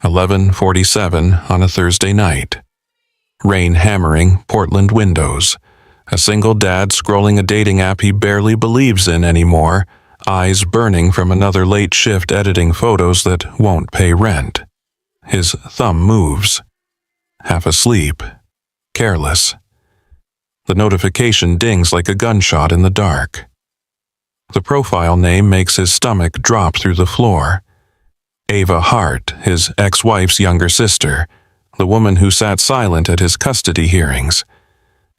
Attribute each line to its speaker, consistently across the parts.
Speaker 1: 11:47 on a Thursday night. Rain hammering Portland windows. A single dad scrolling a dating app he barely believes in anymore, eyes burning from another late shift editing photos that won't pay rent. His thumb moves. Half asleep. Careless. The notification dings like a gunshot in the dark. The profile name makes his stomach drop through the floor. Ava Hart, his ex-wife's younger sister, the woman who sat silent at his custody hearings,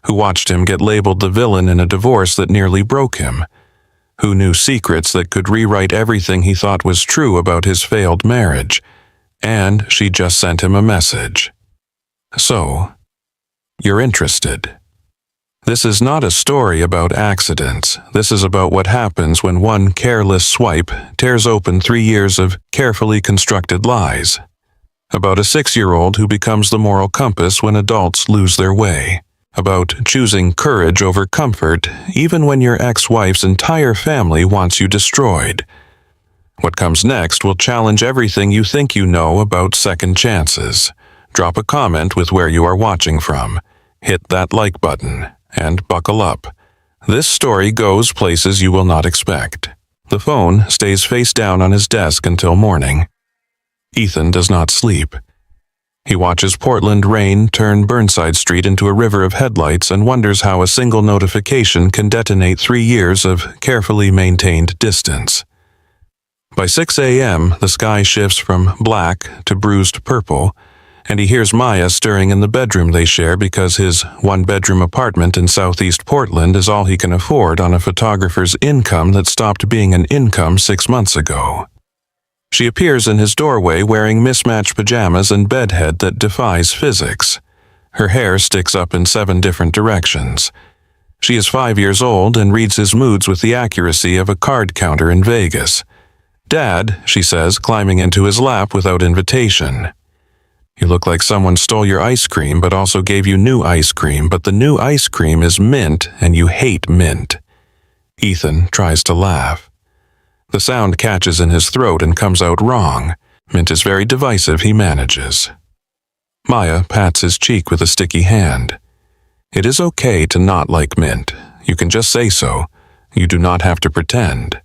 Speaker 1: who watched him get labeled the villain in a divorce that nearly broke him, who knew secrets that could rewrite everything he thought was true about his failed marriage, and she just sent him a message. So, you're interested. This is not a story about accidents. This is about what happens when one careless swipe tears open 3 years of carefully constructed lies. About a 6-year-old who becomes the moral compass when adults lose their way. About choosing courage over comfort even when your ex-wife's entire family wants you destroyed. What comes next will challenge everything you think you know about second chances. Drop a comment with where you are watching from. Hit that like button. And buckle up. This story goes places you will not expect. The phone stays face down on his desk until morning. Ethan does not sleep. He watches Portland rain turn Burnside Street into a river of headlights and wonders how a single notification can detonate 3 years of carefully maintained distance. By 6 a.m., the sky shifts from black to bruised purple, and he hears Maya stirring in the bedroom they share because his one-bedroom apartment in southeast Portland is all he can afford on a photographer's income that stopped being an income 6 months ago. She appears in his doorway wearing mismatched pajamas and bedhead that defies physics. Her hair sticks up in 7 different directions. She is 5 years old and reads his moods with the accuracy of a card counter in Vegas. "Dad," she says, climbing into his lap without invitation. "You look like someone stole your ice cream but also gave you new ice cream, but the new ice cream is mint and you hate mint." Ethan tries to laugh. The sound catches in his throat and comes out wrong. Mint is very divisive, he manages. Maya pats his cheek with a sticky hand. "It is okay to not like mint. You can just say so. You do not have to pretend."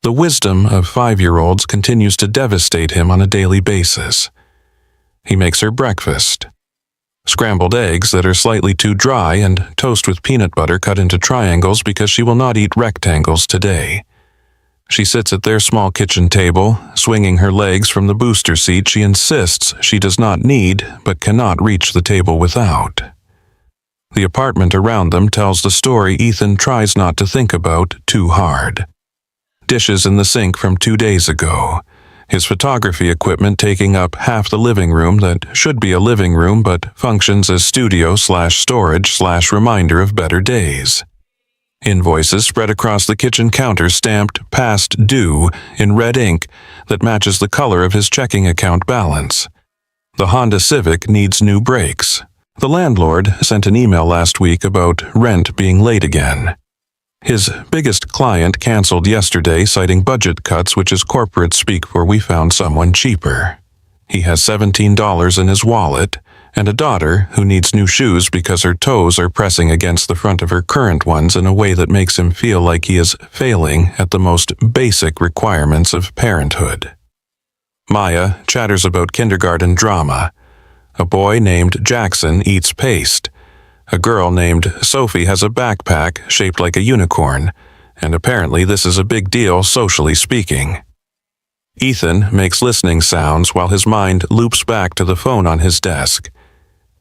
Speaker 1: The wisdom of 5-year-olds continues to devastate him on a daily basis. He makes her breakfast. Scrambled eggs that are slightly too dry and toast with peanut butter cut into triangles because she will not eat rectangles today. She sits at their small kitchen table, swinging her legs from the booster seat she insists she does not need but cannot reach the table without. The apartment around them tells the story Ethan tries not to think about too hard. Dishes in the sink from 2 days ago. His photography equipment taking up half the living room that should be a living room but functions as studio/storage/reminder of better days. Invoices spread across the kitchen counter stamped "past due" in red ink that matches the color of his checking account balance. The Honda Civic needs new brakes. The landlord sent an email last week about rent being late again. His biggest client canceled yesterday, citing budget cuts, which is corporate speak for "we found someone cheaper." He has $17 in his wallet, and a daughter who needs new shoes because her toes are pressing against the front of her current ones in a way that makes him feel like he is failing at the most basic requirements of parenthood. Maya chatters about kindergarten drama. A boy named Jackson eats paste. A girl named Sophie has a backpack shaped like a unicorn, and apparently this is a big deal socially speaking. Ethan makes listening sounds while his mind loops back to the phone on his desk.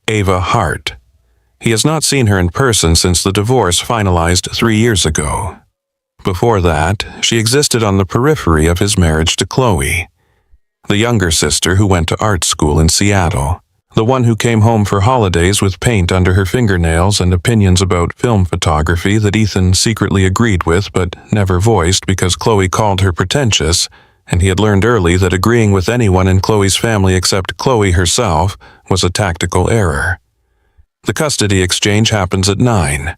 Speaker 1: Ava Hart. He has not seen her in person since the divorce finalized 3 years ago. Before that, she existed on the periphery of his marriage to Chloe, the younger sister who went to art school in Seattle. The one who came home for holidays with paint under her fingernails and opinions about film photography that Ethan secretly agreed with but never voiced because Chloe called her pretentious, and he had learned early that agreeing with anyone in Chloe's family except Chloe herself was a tactical error. The custody exchange happens at 9.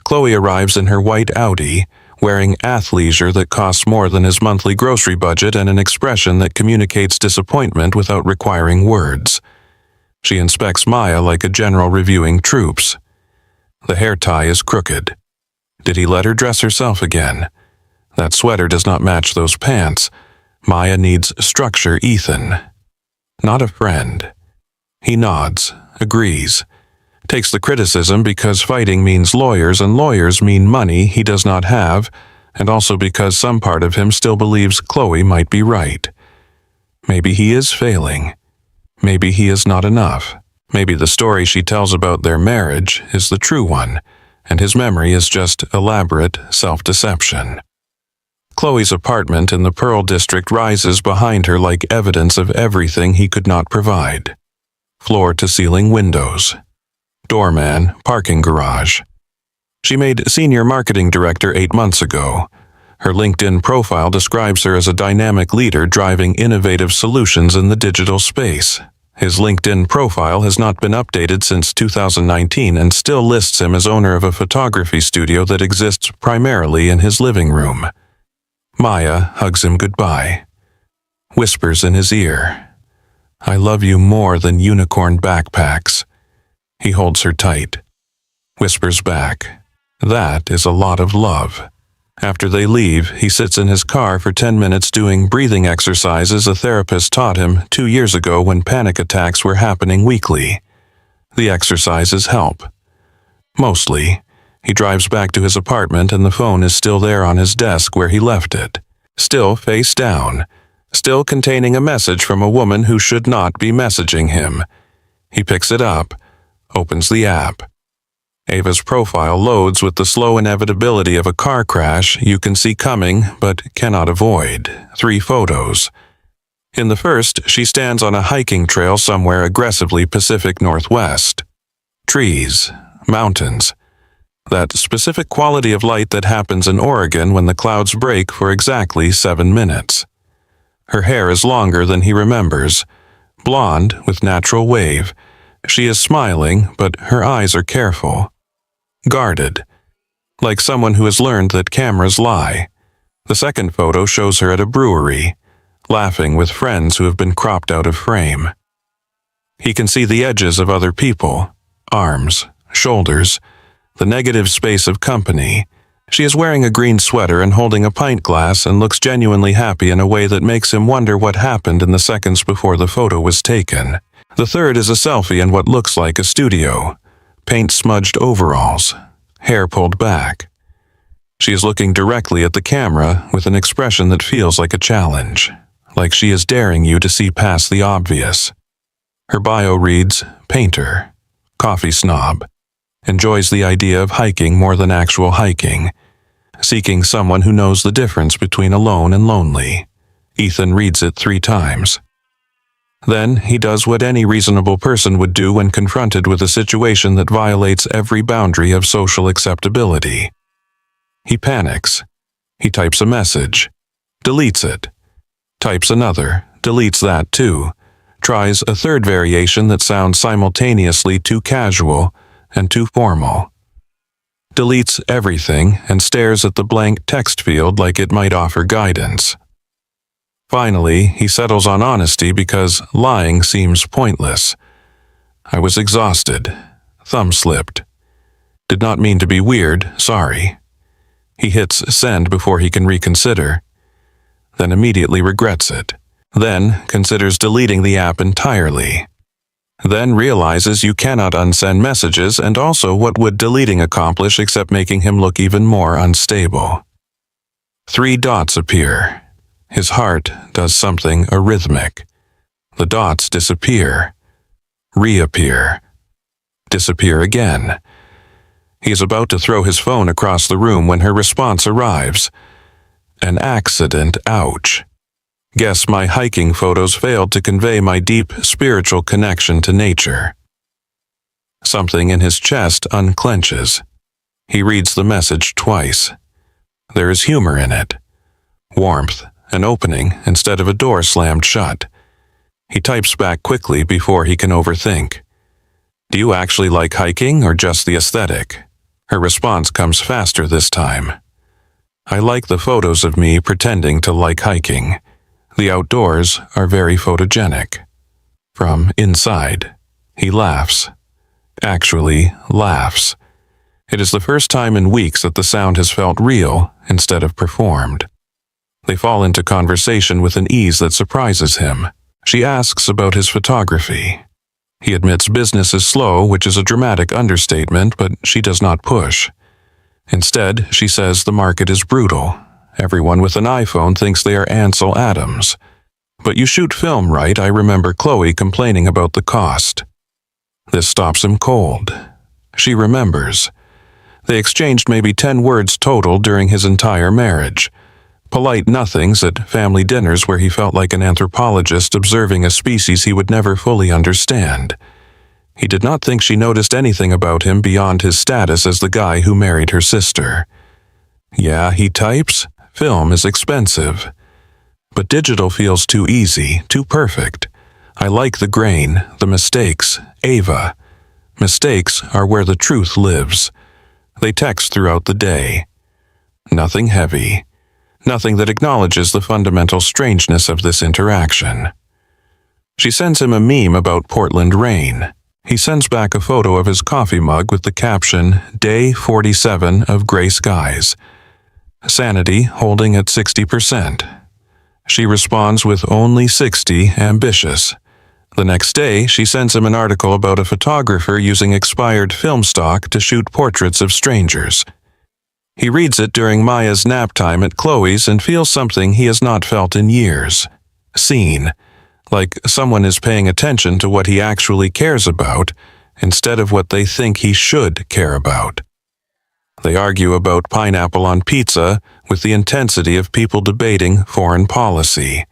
Speaker 1: Chloe arrives in her white Audi, wearing athleisure that costs more than his monthly grocery budget and an expression that communicates disappointment without requiring words. She inspects Maya like a general reviewing troops. The hair tie is crooked. Did he let her dress herself again? That sweater does not match those pants. Maya needs structure, Ethan. Not a friend. He nods, agrees. Takes the criticism because fighting means lawyers and lawyers mean money he does not have, and also because some part of him still believes Chloe might be right. Maybe he is failing. Maybe he is not enough. Maybe the story she tells about their marriage is the true one, and his memory is just elaborate self-deception. Chloe's apartment in the Pearl District rises behind her like evidence of everything he could not provide. Floor-to-ceiling windows. Doorman, parking garage. She made senior marketing director 8 months ago. Her LinkedIn profile describes her as a dynamic leader driving innovative solutions in the digital space. His LinkedIn profile has not been updated since 2019 and still lists him as owner of a photography studio that exists primarily in his living room. Maya hugs him goodbye. Whispers in his ear, "I love you more than unicorn backpacks." He holds her tight. Whispers back, "That is a lot of love." After they leave, he sits in his car for 10 minutes doing breathing exercises a therapist taught him 2 years ago when panic attacks were happening weekly. The exercises help. Mostly. He drives back to his apartment and the phone is still there on his desk where he left it. Still face down. Still containing a message from a woman who should not be messaging him. He picks it up. Opens the app. Ava's profile loads with the slow inevitability of a car crash you can see coming but cannot avoid. 3 photos. In the first, she stands on a hiking trail somewhere aggressively Pacific Northwest. Trees, mountains. That specific quality of light that happens in Oregon when the clouds break for exactly 7 minutes. Her hair is longer than he remembers. Blonde with natural wave. She is smiling, but her eyes are careful. Guarded. Like someone who has learned that cameras lie. The second photo shows her at a brewery, laughing with friends who have been cropped out of frame. He can see the edges of other people, arms, shoulders, the negative space of company. She is wearing a green sweater and holding a pint glass and looks genuinely happy in a way that makes him wonder what happened in the seconds before the photo was taken. The third is a selfie in what looks like a studio. Paint-smudged overalls, hair pulled back. She is looking directly at the camera with an expression that feels like a challenge, like she is daring you to see past the obvious. Her bio reads, painter, coffee snob, enjoys the idea of hiking more than actual hiking, seeking someone who knows the difference between alone and lonely. Ethan reads it 3 times. Then he does what any reasonable person would do when confronted with a situation that violates every boundary of social acceptability. He panics. He types a message, deletes it, types another, deletes that too, tries a third variation that sounds simultaneously too casual and too formal. Deletes everything and stares at the blank text field like it might offer guidance. Finally, he settles on honesty because lying seems pointless. I was exhausted. Thumb slipped. Did not mean to be weird, sorry. He hits send before he can reconsider. Then immediately regrets it. Then considers deleting the app entirely. Then realizes you cannot unsend messages and also what would deleting accomplish except making him look even more unstable. 3 dots appear. His heart does something arrhythmic. The dots disappear, reappear, disappear again. He is about to throw his phone across the room when her response arrives. An accident, ouch. Guess my hiking photos failed to convey my deep spiritual connection to nature. Something in his chest unclenches. He reads the message twice. There is humor in it. Warmth. An opening instead of a door slammed shut. He types back quickly before he can overthink. Do you actually like hiking or just the aesthetic? Her response comes faster this time. I like the photos of me pretending to like hiking. The outdoors are very photogenic. From inside, he laughs. Actually, laughs. It is the first time in weeks that the sound has felt real instead of performed. They fall into conversation with an ease that surprises him. She asks about his photography. He admits business is slow, which is a dramatic understatement, but she does not push. Instead, she says the market is brutal. Everyone with an iPhone thinks they are Ansel Adams. But you shoot film right, I remember Chloe complaining about the cost. This stops him cold. She remembers. They exchanged maybe 10 words total during his entire marriage. Polite nothings at family dinners where he felt like an anthropologist observing a species he would never fully understand. He did not think she noticed anything about him beyond his status as the guy who married her sister. Yeah, he types. Film is expensive. But digital feels too easy, too perfect. I like the grain, the mistakes, Ava. Mistakes are where the truth lives. They text throughout the day. Nothing heavy. Nothing that acknowledges the fundamental strangeness of this interaction. She sends him a meme about Portland rain. He sends back a photo of his coffee mug with the caption, Day 47 of Gray Skies. Sanity holding at 60%. She responds with only 60, ambitious. The next day, she sends him an article about a photographer using expired film stock to shoot portraits of strangers. He reads it during Maya's nap time at Chloe's and feels something he has not felt in years. Seen. Like someone is paying attention to what he actually cares about instead of what they think he should care about. They argue about pineapple on pizza with the intensity of people debating foreign policy.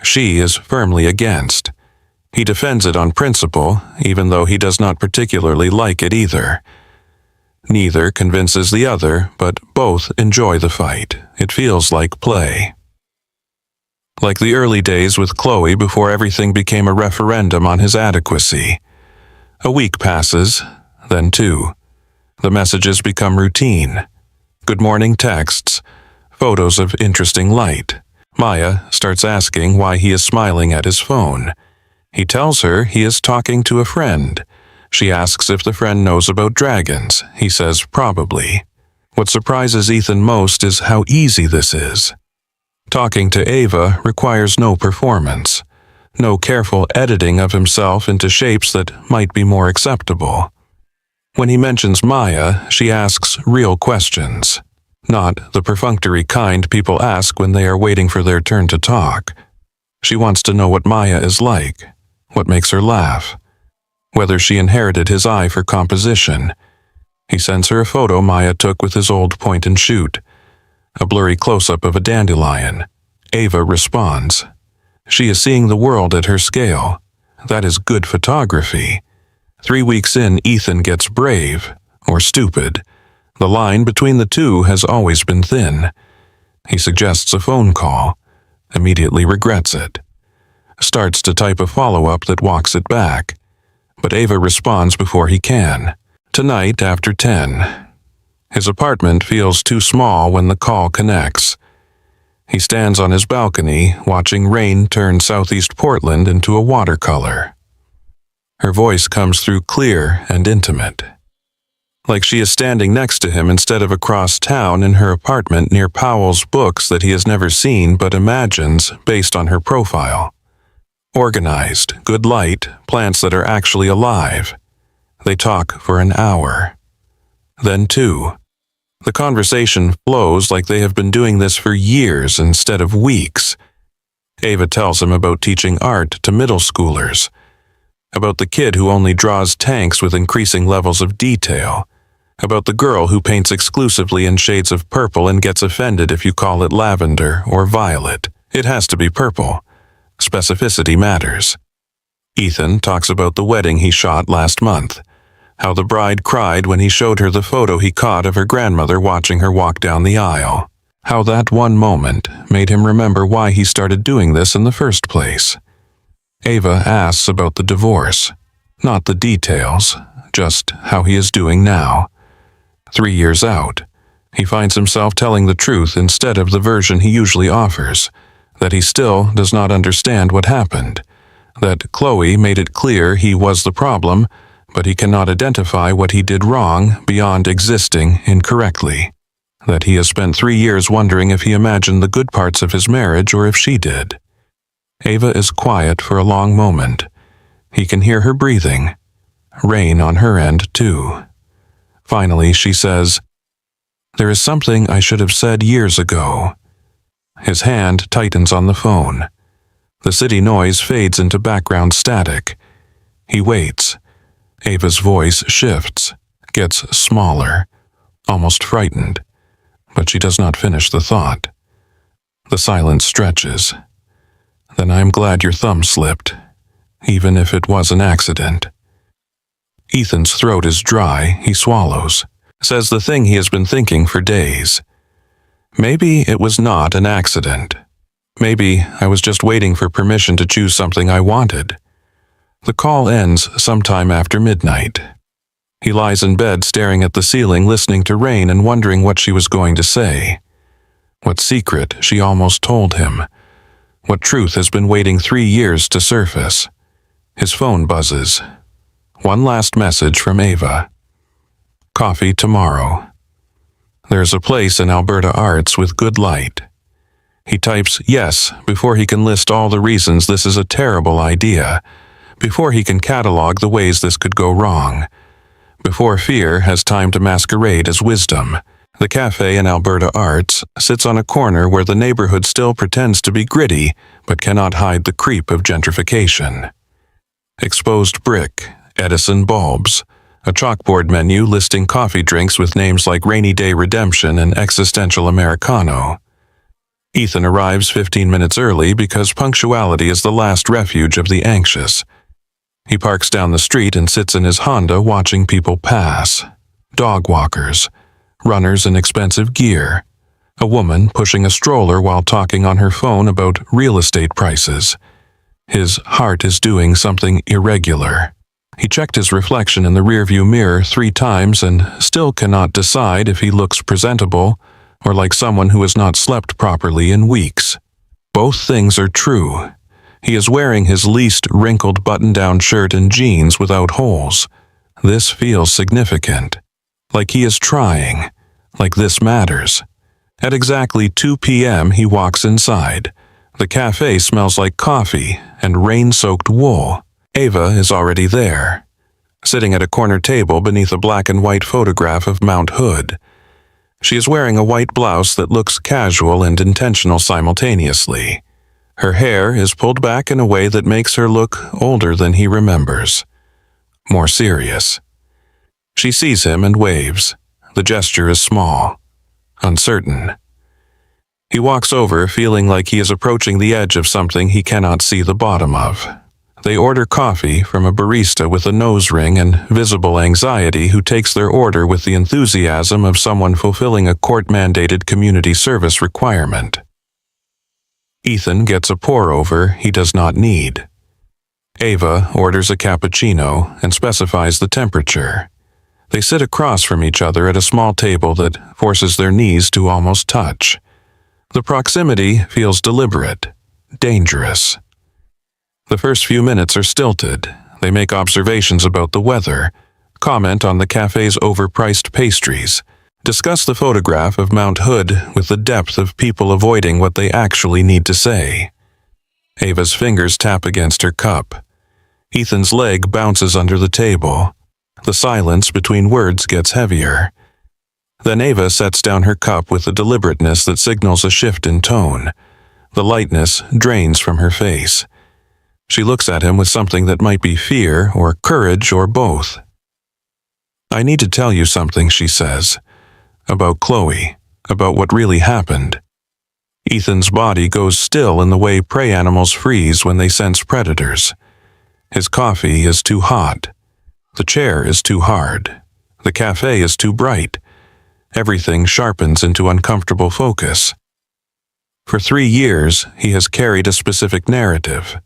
Speaker 1: She is firmly against. He defends it on principle, even though he does not particularly like it either. Neither convinces the other, but both enjoy the fight. It feels like play. Like the early days with Chloe before everything became a referendum on his adequacy. A week passes, then 2. The messages become routine. Good morning texts, photos of interesting light. Maya starts asking why he is smiling at his phone. He tells her he is talking to a friend. She asks if the friend knows about dragons. He says probably. What surprises Ethan most is how easy this is. Talking to Ava requires no performance, no careful editing of himself into shapes that might be more acceptable. When he mentions Maya, she asks real questions, not the perfunctory kind people ask when they are waiting for their turn to talk. She wants to know what Maya is like, what makes her laugh, whether she inherited his eye for composition. He sends her a photo Maya took with his old point-and-shoot, a blurry close-up of a dandelion. Ava responds. She is seeing the world at her scale. That is good photography. 3 weeks in, Ethan gets brave, or stupid. The line between the two has always been thin. He suggests a phone call, immediately regrets it. Starts to type a follow-up that walks it back. But Ava responds before he can. Tonight after 10. His apartment feels too small when the call connects. He stands on his balcony, watching rain turn southeast Portland into a watercolor. Her voice comes through clear and intimate. Like she is standing next to him instead of across town in her apartment near Powell's books that he has never seen but imagines based on her profile. Organized, good light, plants that are actually alive. They talk for an hour. Then 2. The conversation flows like they have been doing this for years instead of weeks. Ava tells him about teaching art to middle schoolers, about the kid who only draws tanks with increasing levels of detail, about the girl who paints exclusively in shades of purple and gets offended if you call it lavender or violet. It has to be purple. Specificity matters. Ethan talks about the wedding he shot last month, how the bride cried when he showed her the photo he caught of her grandmother watching her walk down the aisle, how that one moment made him remember why he started doing this in the first place. Ava asks about the divorce, not the details, just how he is doing now. 3 years out, He finds himself telling the truth instead of the version he usually offers, that he still does not understand what happened, that Chloe made it clear he was the problem, but he cannot identify what he did wrong beyond existing incorrectly, that he has spent 3 years wondering if he imagined the good parts of his marriage or if she did. Ava is quiet for a long moment. He can hear her breathing. Rain on her end, too. Finally, she says, "There is something I should have said years ago." His hand tightens on the phone. The city noise fades into background static. He waits. Ava's voice shifts, gets smaller, almost frightened, but she does not finish the thought. The silence stretches. "Then I am glad your thumb slipped, even if it was an accident." Ethan's throat is dry. He swallows, says the thing he has been thinking for days. Maybe it was not an accident. Maybe I was just waiting for permission to choose something I wanted. The call ends sometime after midnight. He lies in bed staring at the ceiling, listening to rain and wondering what she was going to say. What secret she almost told him. What truth has been waiting 3 years to surface. His phone buzzes. One last message from Ava. "Coffee tomorrow." There's a place in Alberta Arts with good light. He types yes before he can list all the reasons this is a terrible idea, before he can catalog the ways this could go wrong, before fear has time to masquerade as wisdom. The cafe in Alberta Arts sits on a corner where the neighborhood still pretends to be gritty but cannot hide the creep of gentrification. Exposed brick, Edison bulbs, a chalkboard menu listing coffee drinks with names like Rainy Day Redemption and Existential Americano. Ethan arrives 15 minutes early because punctuality is the last refuge of the anxious. He parks down the street and sits in his Honda watching people pass. Dog walkers, runners in expensive gear, a woman pushing a stroller while talking on her phone about real estate prices. His heart is doing something irregular. He checked his reflection in the rearview mirror 3 times and still cannot decide if he looks presentable or like someone who has not slept properly in weeks. Both things are true. He is wearing his least wrinkled button-down shirt and jeans without holes. This feels significant. Like he is trying. Like this matters. At exactly 2 p.m. he walks inside. The cafe smells like coffee and rain-soaked wool. Ava is already there, sitting at a corner table beneath a black and white photograph of Mount Hood. She is wearing a white blouse that looks casual and intentional simultaneously. Her hair is pulled back in a way that makes her look older than he remembers. More serious. She sees him and waves. The gesture is small, uncertain. He walks over, feeling like he is approaching the edge of something he cannot see the bottom of. They order coffee from a barista with a nose ring and visible anxiety who takes their order with the enthusiasm of someone fulfilling a court-mandated community service requirement. Ethan gets a pour-over he does not need. Ava orders a cappuccino and specifies the temperature. They sit across from each other at a small table that forces their knees to almost touch. The proximity feels deliberate, dangerous. The first few minutes are stilted. They make observations about the weather, comment on the cafe's overpriced pastries, discuss the photograph of Mount Hood with the depth of people avoiding what they actually need to say. Ava's fingers tap against her cup. Ethan's leg bounces under the table. The silence between words gets heavier. Then Ava sets down her cup with a deliberateness that signals a shift in tone. The lightness drains from her face. She looks at him with something that might be fear or courage or both. "I need to tell you something," she says. About Chloe, about what really happened. Ethan's body goes still in the way prey animals freeze when they sense predators. His coffee is too hot. The chair is too hard. The cafe is too bright. Everything sharpens into uncomfortable focus. For 3 years, he has carried a specific narrative.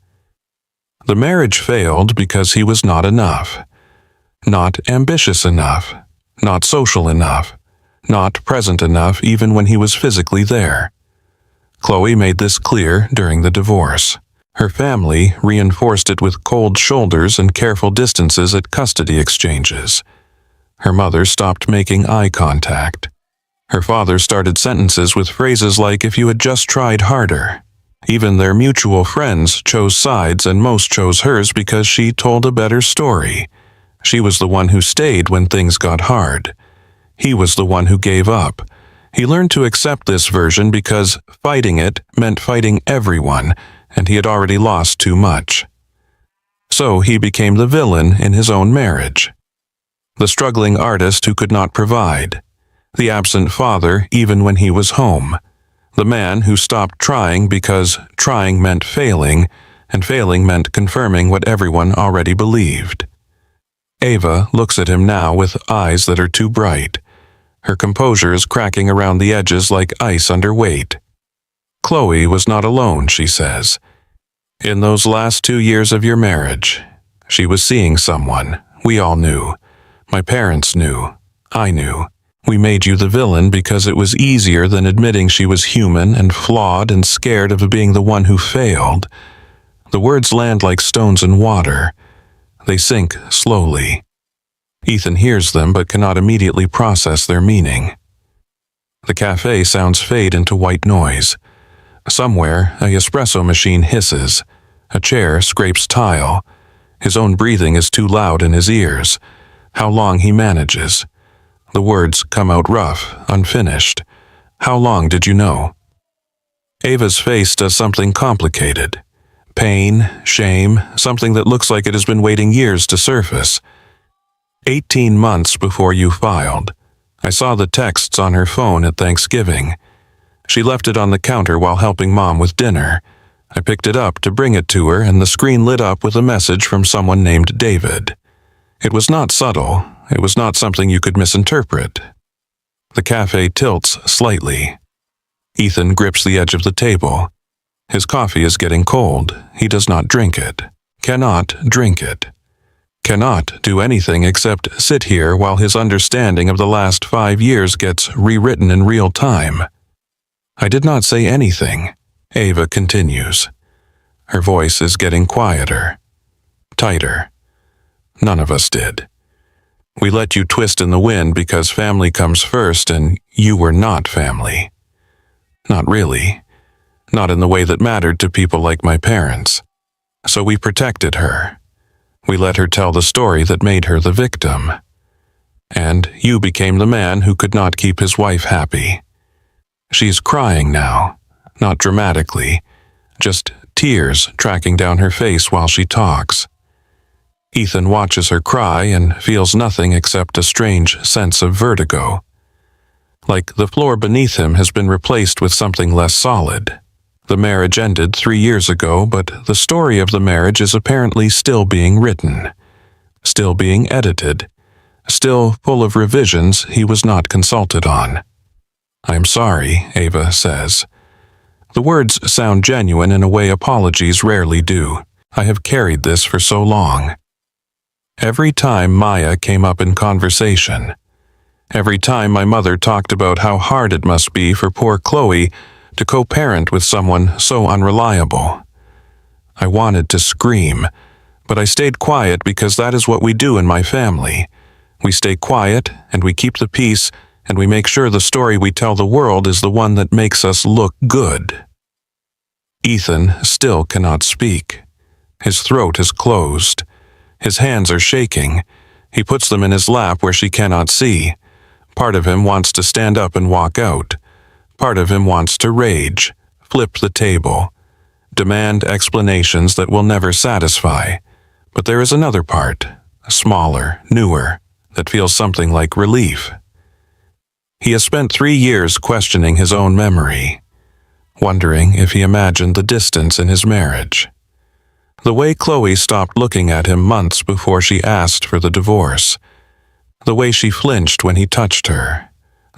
Speaker 1: The marriage failed because he was not enough. Not ambitious enough. Not social enough. not present enough even when he was physically there. Chloe made this clear during the divorce. Her family reinforced it with cold shoulders and careful distances at custody exchanges. Her mother stopped making eye contact. Her father started sentences with phrases like, "If you had just tried harder." Even their mutual friends chose sides, and most chose hers because she told a better story. She was the one who stayed when things got hard. He was the one who gave up. He learned to accept this version because fighting it meant fighting everyone, and he had already lost too much. So he became the villain in his own marriage. The struggling artist who could not provide. The absent father even when he was home. The man who stopped trying because trying meant failing, and failing meant confirming what everyone already believed. Ava looks at him now with eyes that are too bright. Her composure is cracking around the edges like ice under weight. Chloe was not alone, she says. In those last 2 years of your marriage, she was seeing someone. We all knew. My parents knew. I knew. We made you the villain because it was easier than admitting she was human and flawed and scared of being the one who failed. The words land like stones in water. They sink slowly. Ethan hears them but cannot immediately process their meaning. The cafe sounds fade into white noise. Somewhere, a espresso machine hisses. A chair scrapes tile. His own breathing is too loud in his ears. How long he manages. The words come out rough, unfinished. How long did you know? Ava's face does something complicated. Pain, shame, something that looks like it has been waiting years to surface. 18 months before you filed. I saw the texts on her phone at Thanksgiving. She left it on the counter while helping Mom with dinner. I picked it up to bring it to her, and the screen lit up with a message from someone named David. It was not subtle. It was not something you could misinterpret. The cafe tilts slightly. Ethan grips the edge of the table. His coffee is getting cold. He does not drink it. Cannot drink it. Cannot do anything except sit here while his understanding of the last 5 years gets rewritten in real time. I did not say anything, Ava continues. Her voice is getting quieter, tighter. None of us did. We let you twist in the wind because family comes first and you were not family. Not really. Not in the way that mattered to people like my parents. So we protected her. We let her tell the story that made her the victim. And you became the man who could not keep his wife happy. She's crying now, not dramatically, just tears tracking down her face while she talks. Ethan watches her cry and feels nothing except a strange sense of vertigo. Like the floor beneath him has been replaced with something less solid. The marriage ended 3 years ago, but the story of the marriage is apparently still being written, still being edited, still full of revisions he was not consulted on. I'm sorry, Ava says. The words sound genuine in a way apologies rarely do. I have carried this for so long. Every time Maya came up in conversation, every time my mother talked about how hard it must be for poor Chloe to co-parent with someone so unreliable, I wanted to scream, but I stayed quiet because that is what we do in my family. We stay quiet and we keep the peace and we make sure the story we tell the world is the one that makes us look good. Ethan still cannot speak. His throat is closed. His hands are shaking. He puts them in his lap where she cannot see. Part of him wants to stand up and walk out. Part of him wants to rage, flip the table, demand explanations that will never satisfy. But there is another part, smaller, newer, that feels something like relief. He has spent 3 years questioning his own memory, wondering if he imagined the distance in his marriage. The way Chloe stopped looking at him months before she asked for the divorce. The way she flinched when he touched her.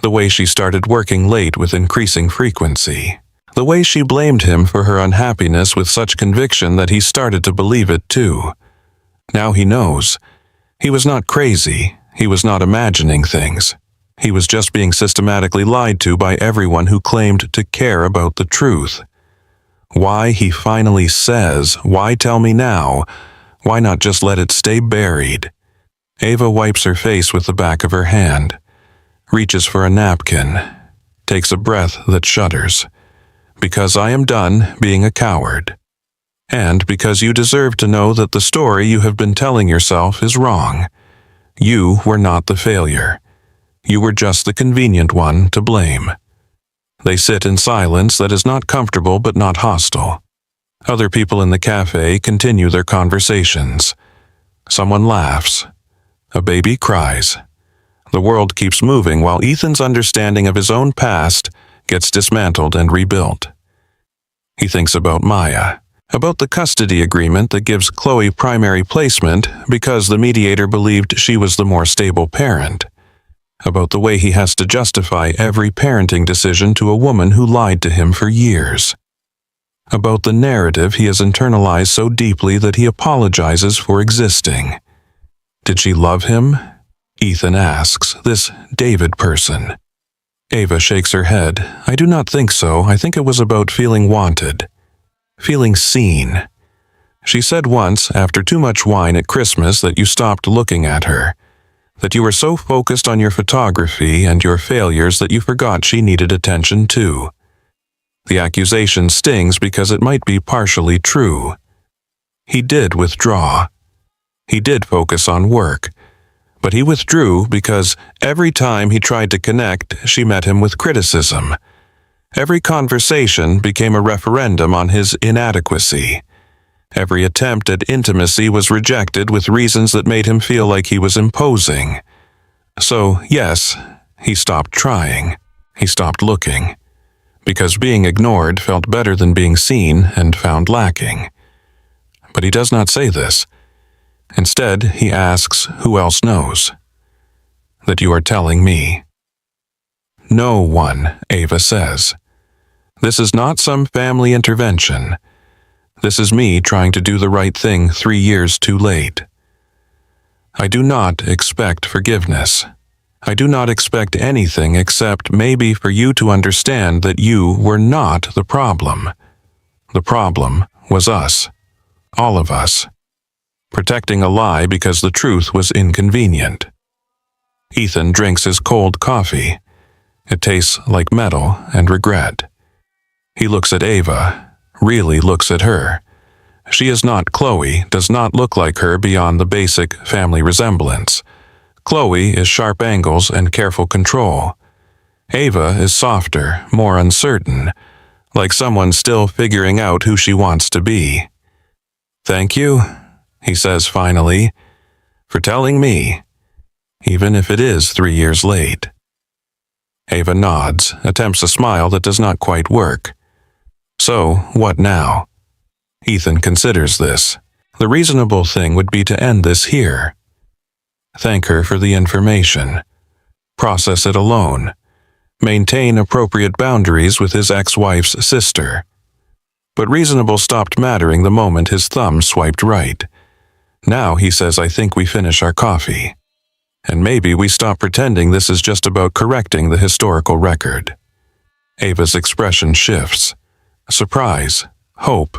Speaker 1: The way she started working late with increasing frequency. The way she blamed him for her unhappiness with such conviction that he started to believe it too. Now he knows. He was not crazy. He was not imagining things. He was just being systematically lied to by everyone who claimed to care about the truth. Why, he finally says, why tell me now? Why not just let it stay buried? Ava wipes her face with the back of her hand, reaches for a napkin, takes a breath that shudders. Because I am done being a coward. And because you deserve to know that the story you have been telling yourself is wrong. You were not the failure. You were just the convenient one to blame. They sit in silence that is not comfortable but not hostile. Other people in the cafe continue their conversations. Someone laughs. A baby cries. The world keeps moving while Ethan's understanding of his own past gets dismantled and rebuilt. He thinks about Maya, about the custody agreement that gives Chloe primary placement because the mediator believed she was the more stable parent, about the way he has to justify every parenting decision to a woman who lied to him for years, about the narrative he has internalized so deeply that he apologizes for existing. Did she love him? Ethan asks, this David person. Ava shakes her head. I do not think so. I think it was about feeling wanted. Feeling seen. She said once, after too much wine at Christmas, that you stopped looking at her. That you were so focused on your photography and your failures that you forgot she needed attention too. The accusation stings because it might be partially true. He did withdraw. He did focus on work. But he withdrew because every time he tried to connect, she met him with criticism. Every conversation became a referendum on his inadequacy. Every attempt at intimacy was rejected with reasons that made him feel like he was imposing. So, yes, he stopped trying. He stopped looking. Because being ignored felt better than being seen and found lacking. But he does not say this. Instead, he asks, who else knows? That you are telling me. No one, Ava says. This is not some family intervention. This is me trying to do the right thing 3 years too late. I do not expect forgiveness. I do not expect anything except maybe for you to understand that you were not the problem. The problem was us. All of us. Protecting a lie because the truth was inconvenient. Ethan drinks his cold coffee. It tastes like metal and regret. He looks at Ava, really looks at her. She is not Chloe, does not look like her beyond the basic family resemblance. Chloe is sharp angles and careful control. Ava is softer, more uncertain, like someone still figuring out who she wants to be. Thank you, he says finally, for telling me, even if it is 3 years late. Ava nods, attempts a smile that does not quite work. So, what now? Ethan considers this. The reasonable thing would be to end this here. Thank her for the information. Process it alone. Maintain appropriate boundaries with his ex-wife's sister. But reasonable stopped mattering the moment his thumb swiped right. Now he says, I think we finish our coffee. And maybe we stop pretending this is just about correcting the historical record. Ava's expression shifts. Surprise, hope,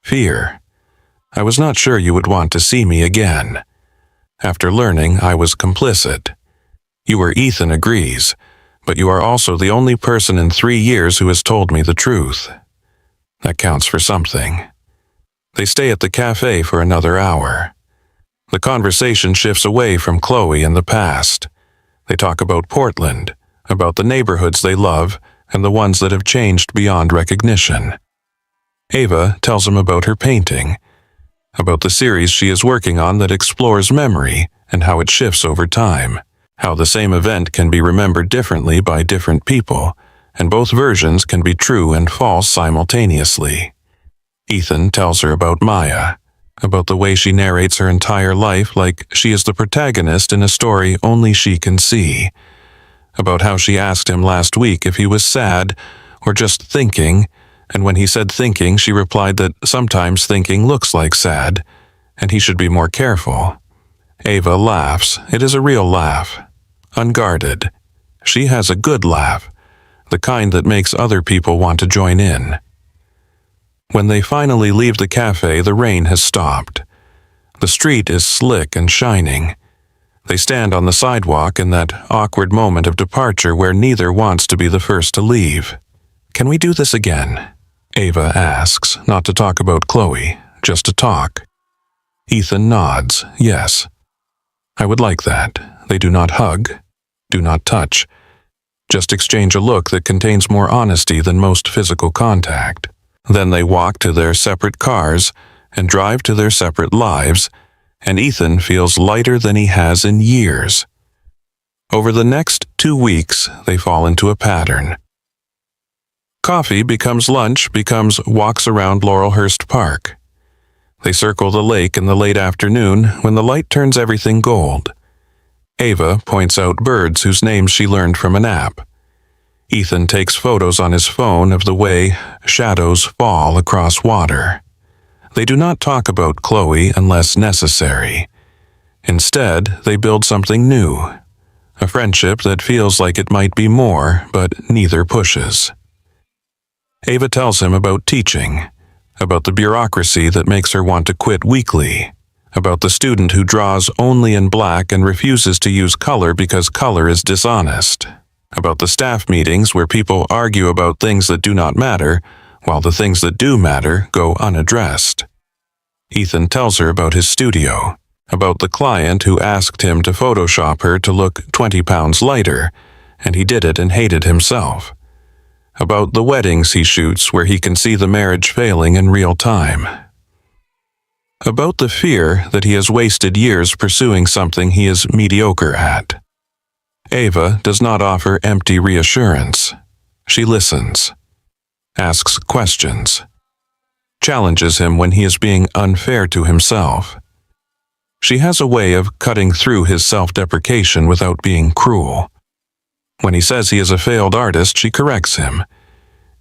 Speaker 1: fear. I was not sure you would want to see me again. After learning I was complicit. You or Ethan agrees, but you are also the only person in 3 years who has told me the truth. That counts for something. They stay at the cafe for another hour. The conversation shifts away from Chloe and the past. They talk about Portland, about the neighborhoods they love, and the ones that have changed beyond recognition. Ava tells him about her painting, about the series she is working on that explores memory and how it shifts over time, how the same event can be remembered differently by different people, and both versions can be true and false simultaneously. Ethan tells her about Maya, about the way she narrates her entire life like she is the protagonist in a story only she can see, about how she asked him last week if he was sad or just thinking, and when he said thinking, she replied that sometimes thinking looks like sad, and he should be more careful. Ava laughs. It is a real laugh. Unguarded. She has a good laugh, the kind that makes other people want to join in. When they finally leave the cafe, the rain has stopped. The street is slick and shining. They stand on the sidewalk in that awkward moment of departure where neither wants to be the first to leave. "Can we do this again?" Ava asks, not to talk about Chloe, just to talk. Ethan nods, yes. "I would like that." They do not hug, do not touch, just exchange a look that contains more honesty than most physical contact. Then they walk to their separate cars and drive to their separate lives, and Ethan feels lighter than he has in years. Over the next 2 weeks, they fall into a pattern. Coffee becomes lunch, becomes walks around Laurelhurst Park. They circle the lake in the late afternoon when the light turns everything gold. Ava points out birds whose names she learned from an app. Ethan takes photos on his phone of the way shadows fall across water. They do not talk about Chloe unless necessary. Instead, they build something new, a friendship that feels like it might be more, but neither pushes. Ava tells him about teaching, about the bureaucracy that makes her want to quit weekly, about the student who draws only in black and refuses to use color because color is dishonest, about the staff meetings where people argue about things that do not matter, while the things that do matter go unaddressed. Ethan tells her about his studio, about the client who asked him to Photoshop her to look 20 pounds lighter, and he did it and hated himself, about the weddings he shoots where he can see the marriage failing in real time, about the fear that he has wasted years pursuing something he is mediocre at. Ava does not offer empty reassurance. She listens, asks questions, challenges him when he is being unfair to himself. She has a way of cutting through his self-deprecation without being cruel. When he says he is a failed artist, she corrects him.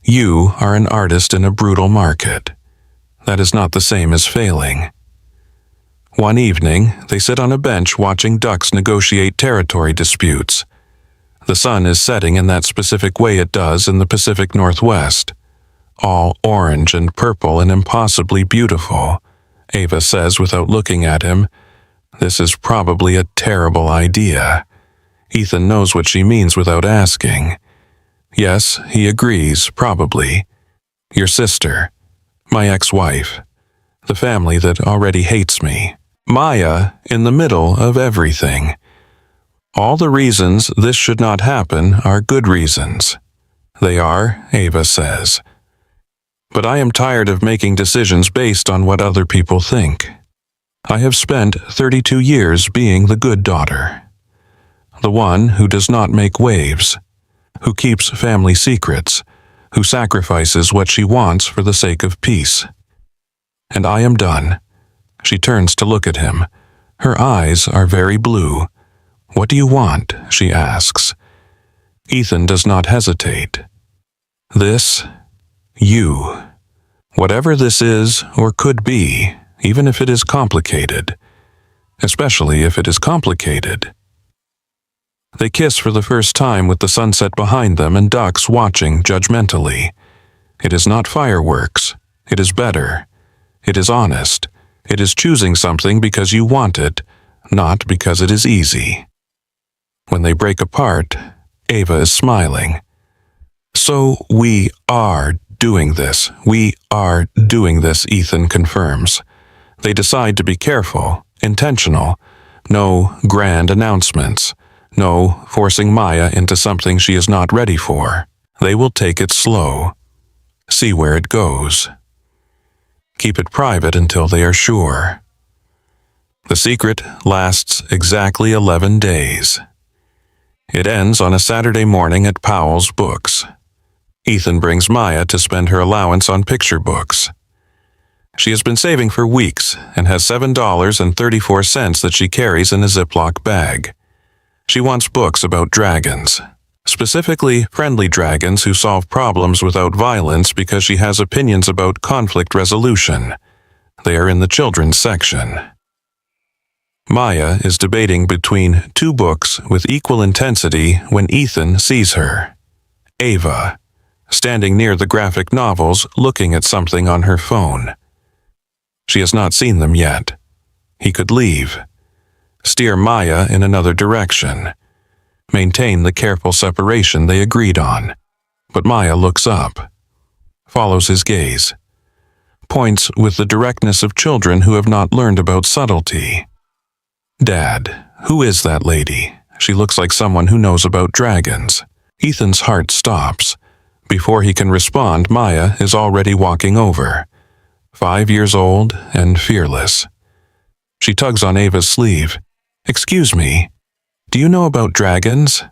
Speaker 1: "You are an artist in a brutal market. That is not the same as failing." One evening, they sit on a bench watching ducks negotiate territory disputes. The sun is setting in that specific way it does in the Pacific Northwest. All orange and purple and impossibly beautiful. Ava says without looking at him, "This is probably a terrible idea." Ethan knows what she means without asking. Yes, he agrees, probably. Your sister, my ex-wife, the family that already hates me. Maya in the middle of everything. All the reasons this should not happen are good reasons. They are, Ava says. But I am tired of making decisions based on what other people think. I have spent 32 years being the good daughter. The one who does not make waves, who keeps family secrets, who sacrifices what she wants for the sake of peace. And I am done. She turns to look at him. Her eyes are very blue. "What do you want?" she asks. Ethan does not hesitate. This, you. Whatever this is or could be, even if it is complicated. Especially if it is complicated. They kiss for the first time with the sunset behind them and ducks watching judgmentally. It is not fireworks. It is better. It is honest. It is choosing something because you want it, not because it is easy. When they break apart, Ava is smiling. "So we are doing this. We are doing this," Ethan confirms. They decide to be careful, intentional. No grand announcements. No forcing Maya into something she is not ready for. They will take it slow. See where it goes. Keep it private until they are sure. The secret lasts exactly 11 days. It ends on a Saturday morning at Powell's Books. Ethan brings Maya to spend her allowance on picture books. She has been saving for weeks and has $7.34 that she carries in a Ziploc bag. She wants books about dragons, specifically friendly dragons who solve problems without violence because she has opinions about conflict resolution. They are in the children's section. Maya is debating between two books with equal intensity when Ethan sees her. Ava, standing near the graphic novels, looking at something on her phone. She has not seen them yet. He could leave, steer Maya in another direction, maintain the careful separation they agreed on. But Maya looks up, follows his gaze, points with the directness of children who have not learned about subtlety. Dad, who is that lady? She looks like someone who knows about dragons. Ethan's heart stops. Before he can respond, Maya is already walking over, 5 years old and fearless. She tugs on Ava's sleeve. "Excuse me, do you know about dragons?"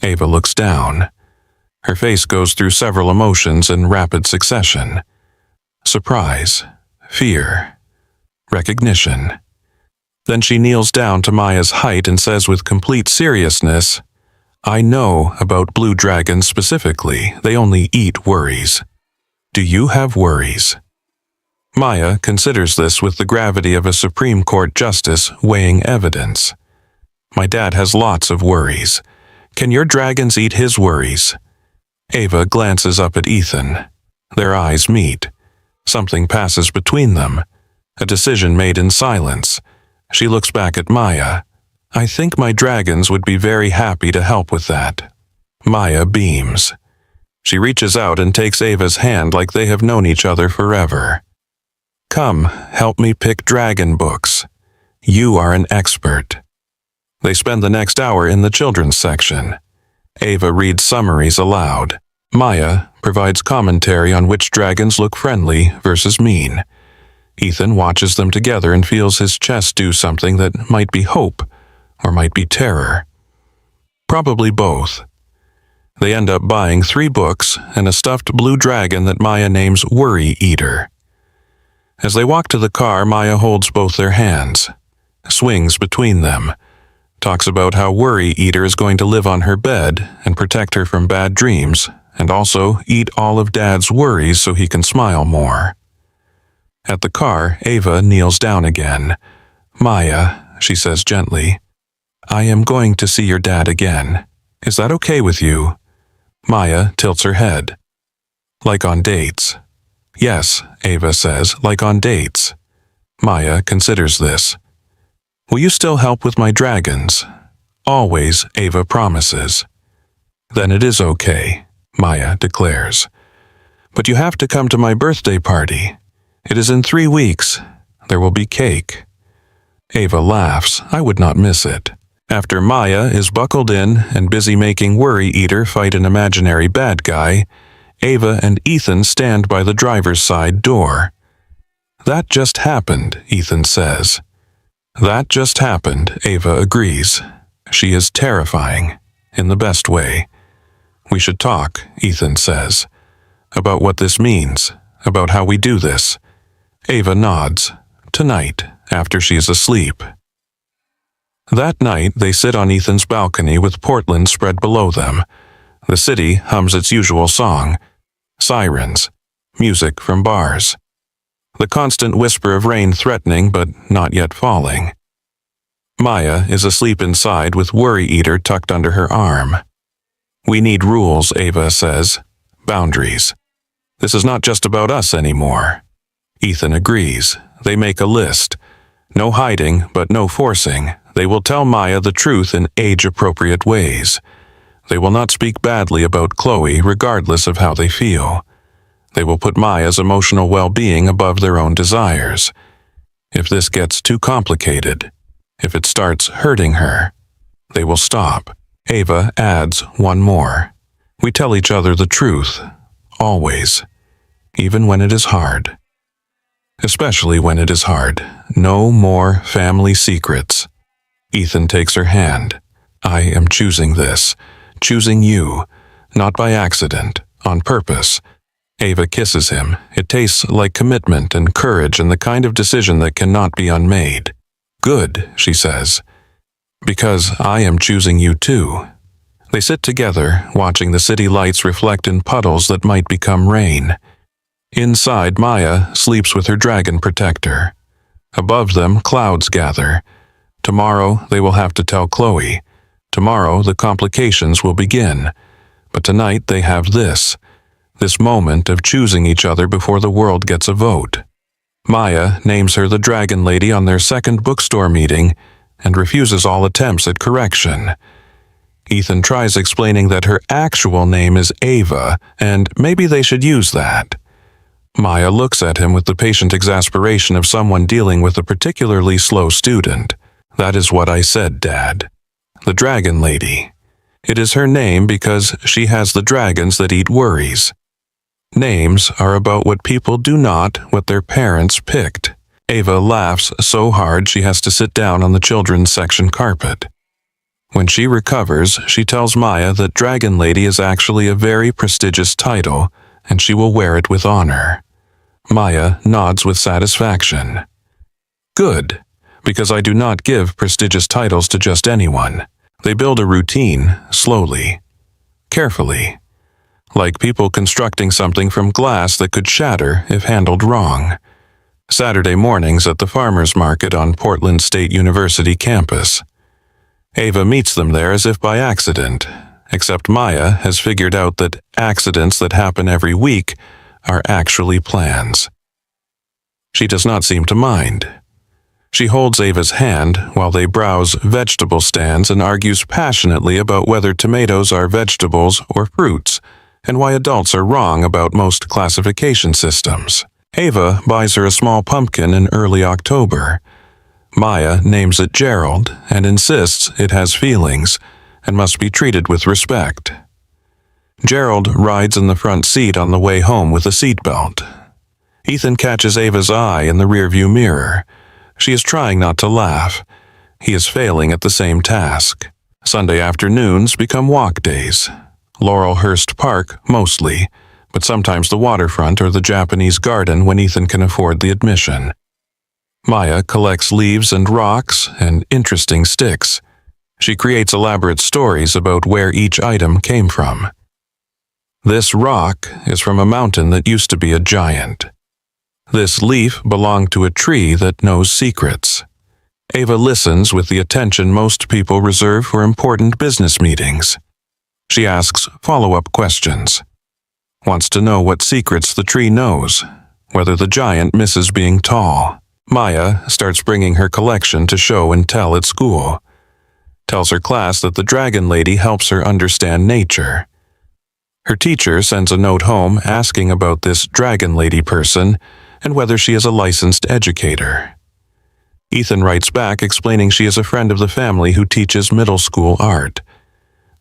Speaker 1: Ava looks down. Her face goes through several emotions in rapid succession. Surprise, fear, recognition. Then she kneels down to Maya's height and says with complete seriousness, "I know about blue dragons specifically. They only eat worries. Do you have worries?" Maya considers this with the gravity of a Supreme Court justice weighing evidence. "My dad has lots of worries. Can your dragons eat his worries?" Ava glances up at Ethan. Their eyes meet. Something passes between them. A decision made in silence. She looks back at Maya. "I think my dragons would be very happy to help with that." Maya beams. She reaches out and takes Ava's hand like they have known each other forever. "Come, help me pick dragon books. You are an expert." They spend the next hour in the children's section. Ava reads summaries aloud. Maya provides commentary on which dragons look friendly versus mean. Ethan watches them together and feels his chest do something that might be hope or might be terror. Probably both. They end up buying 3 books and a stuffed blue dragon that Maya names Worry Eater. As they walk to the car, Maya holds both their hands, swings between them, talks about how Worry Eater is going to live on her bed and protect her from bad dreams, and also eat all of Dad's worries so he can smile more. At the car, Ava kneels down again. "Maya," she says gently, "I am going to see your dad again. Is that okay with you?" Maya tilts her head. "Like on dates." "Yes," Ava says, "like on dates." Maya considers this. "Will you still help with my dragons?" "Always," Ava promises. "Then it is okay," Maya declares. "But you have to come to my birthday party. It is in 3 weeks. There will be cake." Ava laughs. "I would not miss it." After Maya is buckled in and busy making Worry Eater fight an imaginary bad guy, Ava and Ethan stand by the driver's side door. "That just happened," Ethan says. "That just happened," Ava agrees. She is terrifying, in the best way. "We should talk," Ethan says, "about what this means, about how we do this." Ava nods. Tonight, after she is asleep. That night, they sit on Ethan's balcony with Portland spread below them. The city hums its usual song. Sirens. Music from bars. The constant whisper of rain threatening but not yet falling. Maya is asleep inside with Worry Eater tucked under her arm. "We need rules," Ava says. "Boundaries. This is not just about us anymore." Ethan agrees. They make a list. No hiding, but no forcing. They will tell Maya the truth in age-appropriate ways. They will not speak badly about Chloe regardless of how they feel. They will put Maya's emotional well-being above their own desires. If this gets too complicated, if it starts hurting her, they will stop. Ava adds one more. "We tell each other the truth, always, even when it is hard. Especially when it is hard. No more family secrets." Ethan takes her hand. "I am choosing this, choosing you, not by accident, on purpose." Ava kisses him. It tastes like commitment and courage and the kind of decision that cannot be unmade. "Good," she says, "because I am choosing you too." They sit together, watching the city lights reflect in puddles that might become rain. Inside, Maya sleeps with her dragon protector. Above them, clouds gather. Tomorrow they will have to tell Chloe. Tomorrow the complications will begin. But tonight they have this moment of choosing each other before the world gets a vote. Maya names her the Dragon Lady on their second bookstore meeting and refuses all attempts at correction. Ethan tries explaining that her actual name is Ava, and maybe they should use that. Maya looks at him with the patient exasperation of someone dealing with a particularly slow student. That is what I said, Dad. The Dragon Lady. It is her name because she has the dragons that eat worries. Names are about what people do not, what their parents picked. Ava laughs so hard she has to sit down on the children's section carpet. When she recovers, she tells Maya that Dragon Lady is actually a very prestigious title, and she will wear it with honor. Maya nods with satisfaction. Good, because I do not give prestigious titles to just anyone. They build a routine, slowly, carefully, like people constructing something from glass that could shatter if handled wrong. Saturday mornings at the farmers market on Portland State University campus. Ava meets them there as if by accident, except Maya has figured out that accidents that happen every week are actually plans. She does not seem to mind. She holds Ava's hand while they browse vegetable stands and argues passionately about whether tomatoes are vegetables or fruits, and why adults are wrong about most classification systems. Ava buys her a small pumpkin in early October. Maya names it Gerald and insists it has feelings and must be treated with respect. Gerald rides in the front seat on the way home with a seatbelt. Ethan catches Ava's eye in the rearview mirror. She is trying not to laugh. He is failing at the same task. Sunday afternoons become walk days. Laurelhurst Park, mostly, but sometimes the waterfront or the Japanese garden when Ethan can afford the admission. Maya collects leaves and rocks and interesting sticks. She creates elaborate stories about where each item came from. This rock is from a mountain that used to be a giant. This leaf belonged to a tree that knows secrets. Ava listens with the attention most people reserve for important business meetings. She asks follow-up questions. Wants to know what secrets the tree knows, whether the giant misses being tall. Maya starts bringing her collection to show and tell at school. Tells her class that the Dragon Lady helps her understand nature. Her teacher sends a note home asking about this Dragon Lady person and whether she is a licensed educator. Ethan writes back explaining she is a friend of the family who teaches middle school art.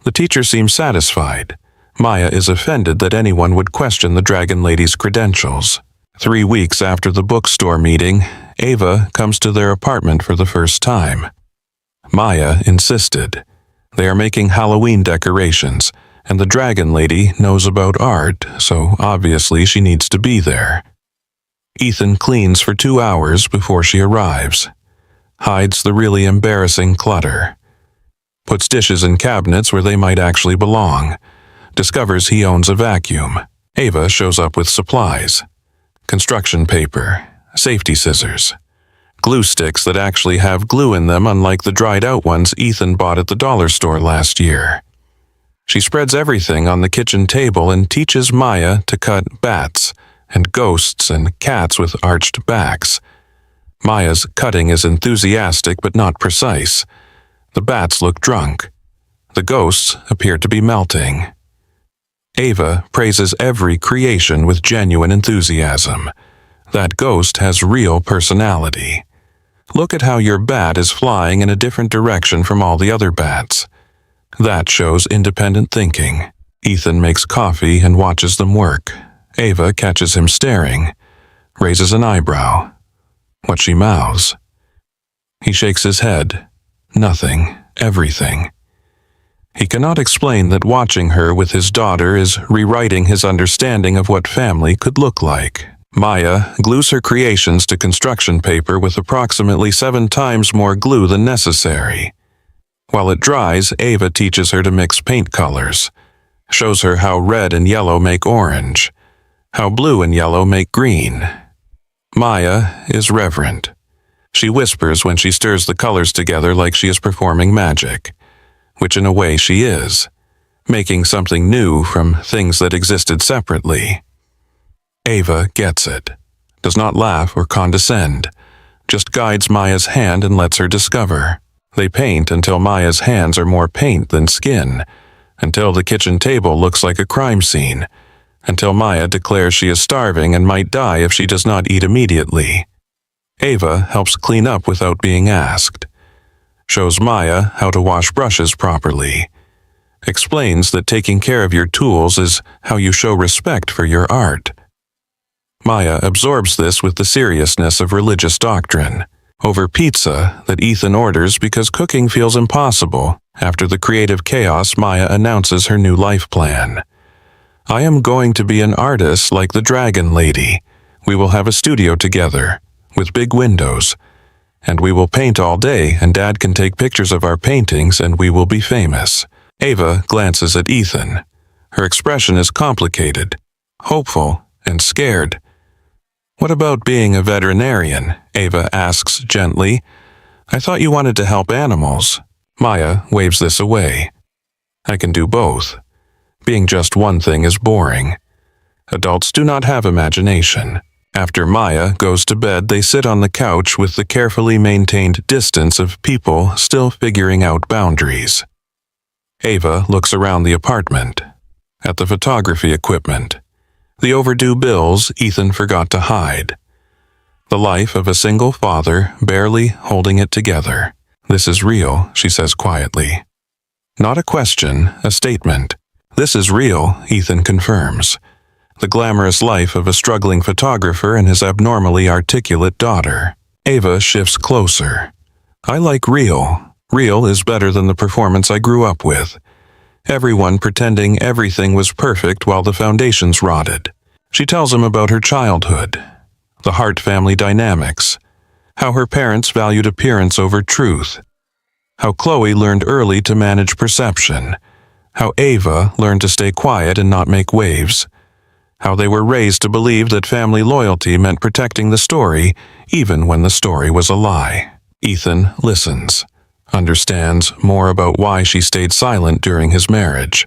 Speaker 1: The teacher seems satisfied. Maya is offended that anyone would question the Dragon Lady's credentials. 3 weeks after the bookstore meeting, Ava comes to their apartment for the first time. Maya insisted. They are making Halloween decorations, and the Dragon Lady knows about art, so obviously she needs to be there. Ethan cleans for 2 hours before she arrives. Hides the really embarrassing clutter. Puts dishes in cabinets where they might actually belong. Discovers he owns a vacuum. Ava shows up with supplies. Construction paper, safety scissors, glue sticks that actually have glue in them unlike the dried-out ones Ethan bought at the dollar store last year. She spreads everything on the kitchen table and teaches Maya to cut bats and ghosts and cats with arched backs. Maya's cutting is enthusiastic but not precise. The bats look drunk. The ghosts appear to be melting. Ava praises every creation with genuine enthusiasm. That ghost has real personality. Look at how your bat is flying in a different direction from all the other bats. That shows independent thinking. Ethan makes coffee and watches them work. Ava catches him staring, raises an eyebrow. What she mouths. He shakes his head. Nothing, everything. He cannot explain that watching her with his daughter is rewriting his understanding of what family could look like. Maya glues her creations to construction paper with approximately 7 times more glue than necessary. While it dries, Ava teaches her to mix paint colors, shows her how red and yellow make orange, how blue and yellow make green. Maya is reverent. She whispers when she stirs the colors together like she is performing magic, which in a way she is, making something new from things that existed separately. Ava gets it, does not laugh or condescend, just guides Maya's hand and lets her discover. They paint until Maya's hands are more paint than skin, until the kitchen table looks like a crime scene, until Maya declares she is starving and might die if she does not eat immediately. Ava helps clean up without being asked, shows Maya how to wash brushes properly, explains that taking care of your tools is how you show respect for your art. Maya absorbs this with the seriousness of religious doctrine. Over pizza that Ethan orders because cooking feels impossible, after the creative chaos, Maya announces her new life plan. I am going to be an artist like the Dragon Lady. We will have a studio together, with big windows, and we will paint all day and Dad can take pictures of our paintings and we will be famous. Ava glances at Ethan. Her expression is complicated, hopeful, and scared. What about being a veterinarian? Ava asks gently. I thought you wanted to help animals. Maya waves this away. I can do both. Being just one thing is boring. Adults do not have imagination. After Maya goes to bed, they sit on the couch with the carefully maintained distance of people still figuring out boundaries. Ava looks around the apartment, at the photography equipment, the overdue bills Ethan forgot to hide. The life of a single father barely holding it together. This is real, she says quietly. Not a question, a statement. This is real, Ethan confirms. The glamorous life of a struggling photographer and his abnormally articulate daughter. Ava shifts closer. I like real. Real is better than the performance I grew up with. Everyone pretending everything was perfect while the foundations rotted. She tells him about her childhood, the Hart family dynamics, how her parents valued appearance over truth, how Chloe learned early to manage perception, how Ava learned to stay quiet and not make waves, how they were raised to believe that family loyalty meant protecting the story even when the story was a lie. Ethan listens, understands more about why she stayed silent during his marriage,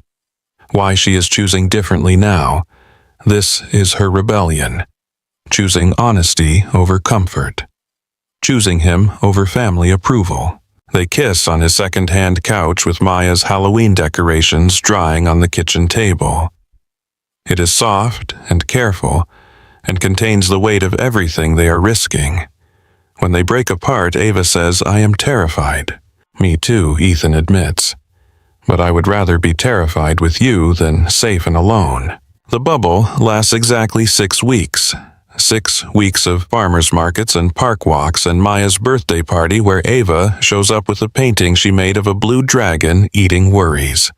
Speaker 1: why she is choosing differently now. This is her rebellion, choosing honesty over comfort, choosing him over family approval. They kiss on his second-hand couch with Maya's Halloween decorations drying on the kitchen table. It is soft and careful and contains the weight of everything they are risking. When they break apart, Ava says, I am terrified. Me too, Ethan admits. But I would rather be terrified with you than safe and alone. The bubble lasts exactly 6 weeks. 6 weeks of farmers markets and park walks and Maya's birthday party where Ava shows up with a painting she made of a blue dragon eating worries.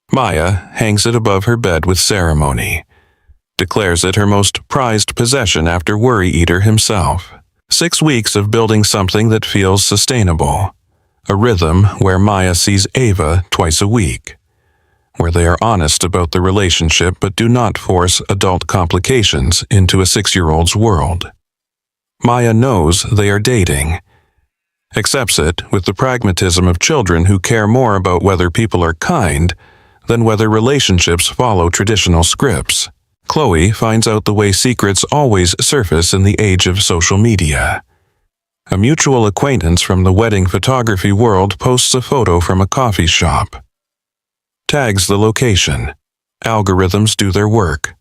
Speaker 1: Maya hangs it above her bed with ceremony, declares it her most prized possession after Worry Eater himself. 6 weeks of building something that feels sustainable. A rhythm where Maya sees Ava twice a week, where they are honest about the relationship but do not force adult complications into a 6-year-old's world. Maya knows they are dating, accepts it with the pragmatism of children who care more about whether people are kind than whether relationships follow traditional scripts. Chloe finds out the way secrets always surface in the age of social media. A mutual acquaintance from the wedding photography world posts a photo from a coffee shop. Tags the location. Algorithms do their work.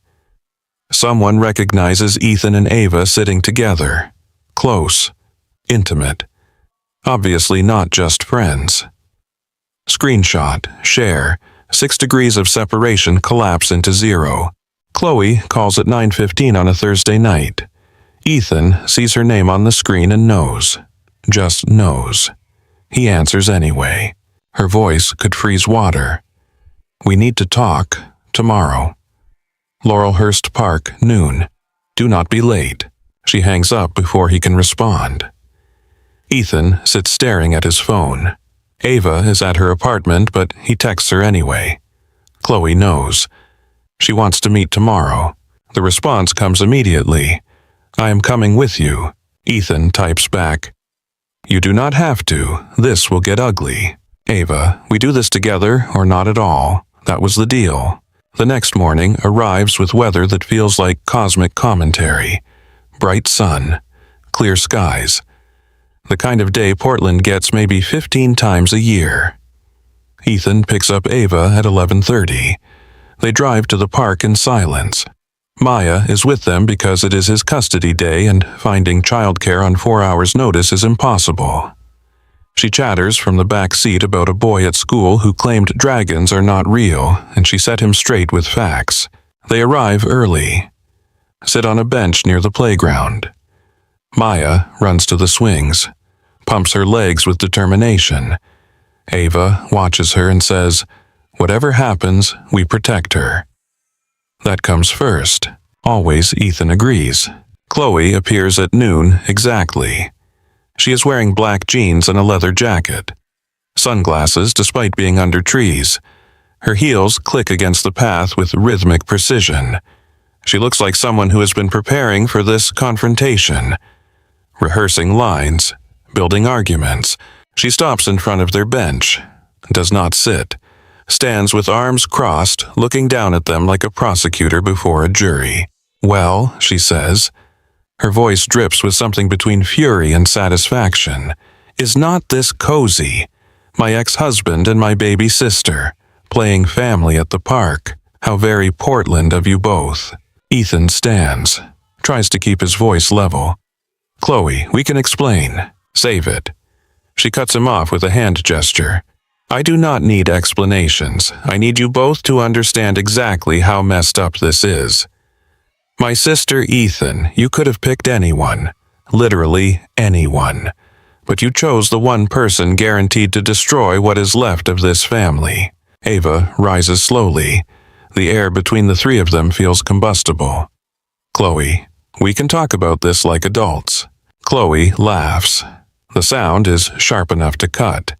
Speaker 1: Someone recognizes Ethan and Ava sitting together. Close. Intimate. Obviously not just friends. Screenshot. Share. 6 degrees of separation collapse into 0. Chloe calls at 9:15 on a Thursday night. Ethan sees her name on the screen and knows. Just knows. He answers anyway. Her voice could freeze water. We need to talk tomorrow. Laurelhurst Park, noon. Do not be late. She hangs up before he can respond. Ethan sits staring at his phone. Ava is at her apartment, but he texts her anyway. Chloe knows. She wants to meet tomorrow. The response comes immediately. I am coming with you. Ethan types back, You do not have to. This will get ugly. Ava, we do this together or not at all. That was the deal. The next morning arrives with weather that feels like cosmic commentary. Bright sun. Clear skies. The kind of day Portland gets maybe 15 times a year. Ethan picks up Ava at 11:30. They drive to the park in silence. Maya is with them because it is his custody day and finding childcare on 4 hours' notice is impossible. She chatters from the back seat about a boy at school who claimed dragons are not real, and she set him straight with facts. They arrive early. Sit on a bench near the playground. Maya runs to the swings, pumps her legs with determination. Ava watches her and says, "Whatever happens, we protect her." That comes first. Always Ethan agrees. Chloe appears at noon exactly. She is wearing black jeans and a leather jacket. Sunglasses despite being under trees. Her heels click against the path with rhythmic precision. She looks like someone who has been preparing for this confrontation. Rehearsing lines, building arguments. She stops in front of their bench, does not sit, stands with arms crossed, looking down at them like a prosecutor before a jury. "Well," she says. Her voice drips with something between fury and satisfaction. "Is not this cozy? My ex-husband and my baby sister, playing family at the park. How very Portland of you both." Ethan stands, tries to keep his voice level. "Chloe, we can explain. Save it." She cuts him off with a hand gesture. "I do not need explanations. I need you both to understand exactly how messed up this is. My sister Ethan, you could have picked anyone. Literally anyone. But you chose the one person guaranteed to destroy what is left of this family." Ava rises slowly. The air between the three of them feels combustible. "Chloe, we can talk about this like adults." Chloe laughs. The sound is sharp enough to cut.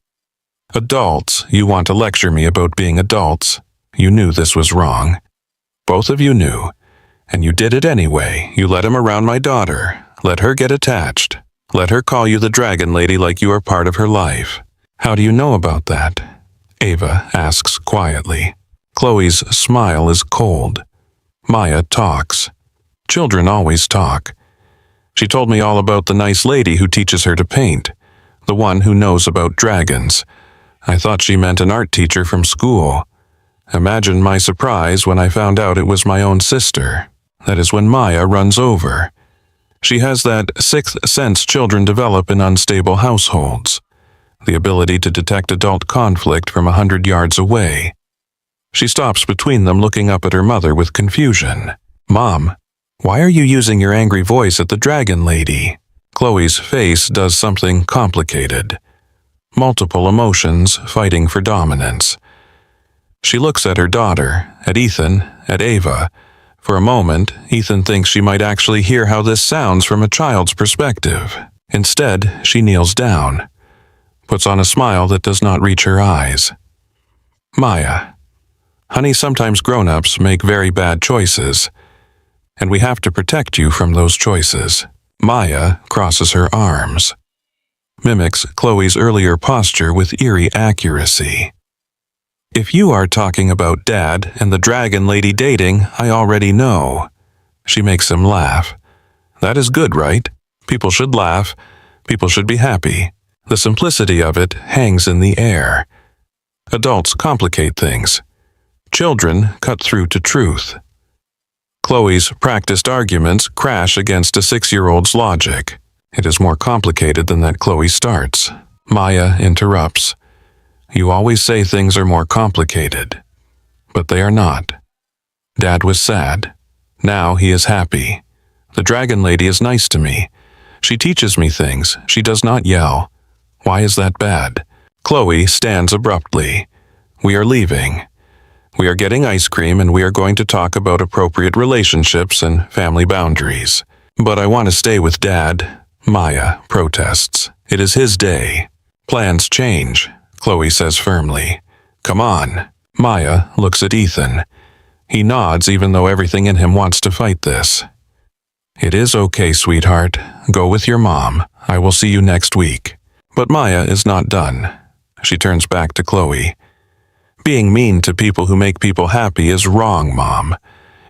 Speaker 1: "Adults, you want to lecture me about being adults? You knew this was wrong. Both of you knew. And you did it anyway. You let him around my daughter. Let her get attached. Let her call you the dragon lady like you are part of her life. How do you know about that?" Ava asks quietly. Chloe's smile is cold. Maya talks. Children always talk. She told me all about the nice lady who teaches her to paint, the one who knows about dragons. I thought she meant an art teacher from school. Imagine my surprise when I found out it was my own sister. That is when Maya runs over. She has that sixth sense children develop in unstable households, the ability to detect adult conflict from 100 yards away. She stops between them, looking up at her mother with confusion. "Mom, why are you using your angry voice at the dragon lady?" Chloe's face does something complicated. Multiple emotions fighting for dominance. She looks at her daughter, at Ethan, at Ava. For a moment, Ethan thinks she might actually hear how this sounds from a child's perspective. Instead, she kneels down, puts on a smile that does not reach her eyes. "Maya, honey, sometimes grown-ups make very bad choices, and we have to protect you from those choices." Maya crosses her arms, mimics Chloe's earlier posture with eerie accuracy. "If you are talking about Dad and the dragon lady dating, I already know." She makes him laugh. "That is good, right? People should laugh. People should be happy. The simplicity of it hangs in the air. Adults complicate things. Children cut through to truth." Chloe's practiced arguments crash against a 6-year-old's logic. It is more complicated than that. Chloe starts. Maya interrupts. "You always say things are more complicated, but they are not. Dad was sad. Now he is happy. The dragon lady is nice to me. She teaches me things. She does not yell. Why is that bad?" Chloe stands abruptly. "We are leaving. We are getting ice cream and we are going to talk about appropriate relationships and family boundaries. But I want to stay with Dad." Maya protests. "It is his day. Plans change," Chloe says firmly. "Come on." Maya looks at Ethan. He nods even though everything in him wants to fight this. "It is okay, sweetheart. Go with your mom. I will see you next week." But Maya is not done. She turns back to Chloe. Being mean to people who make people happy is wrong, Mom.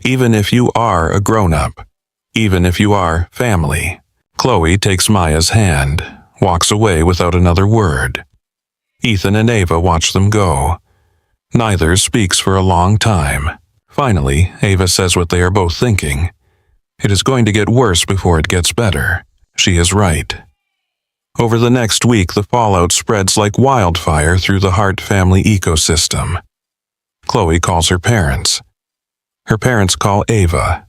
Speaker 1: Even if you are a grown-up. Even if you are family. Chloe takes Maya's hand, walks away without another word. Ethan and Ava watch them go. Neither speaks for a long time. Finally, Ava says what they are both thinking. It is going to get worse before it gets better. She is right. Over the next week, the fallout spreads like wildfire through the Hart family ecosystem. Chloe calls her parents. Her parents call Ava.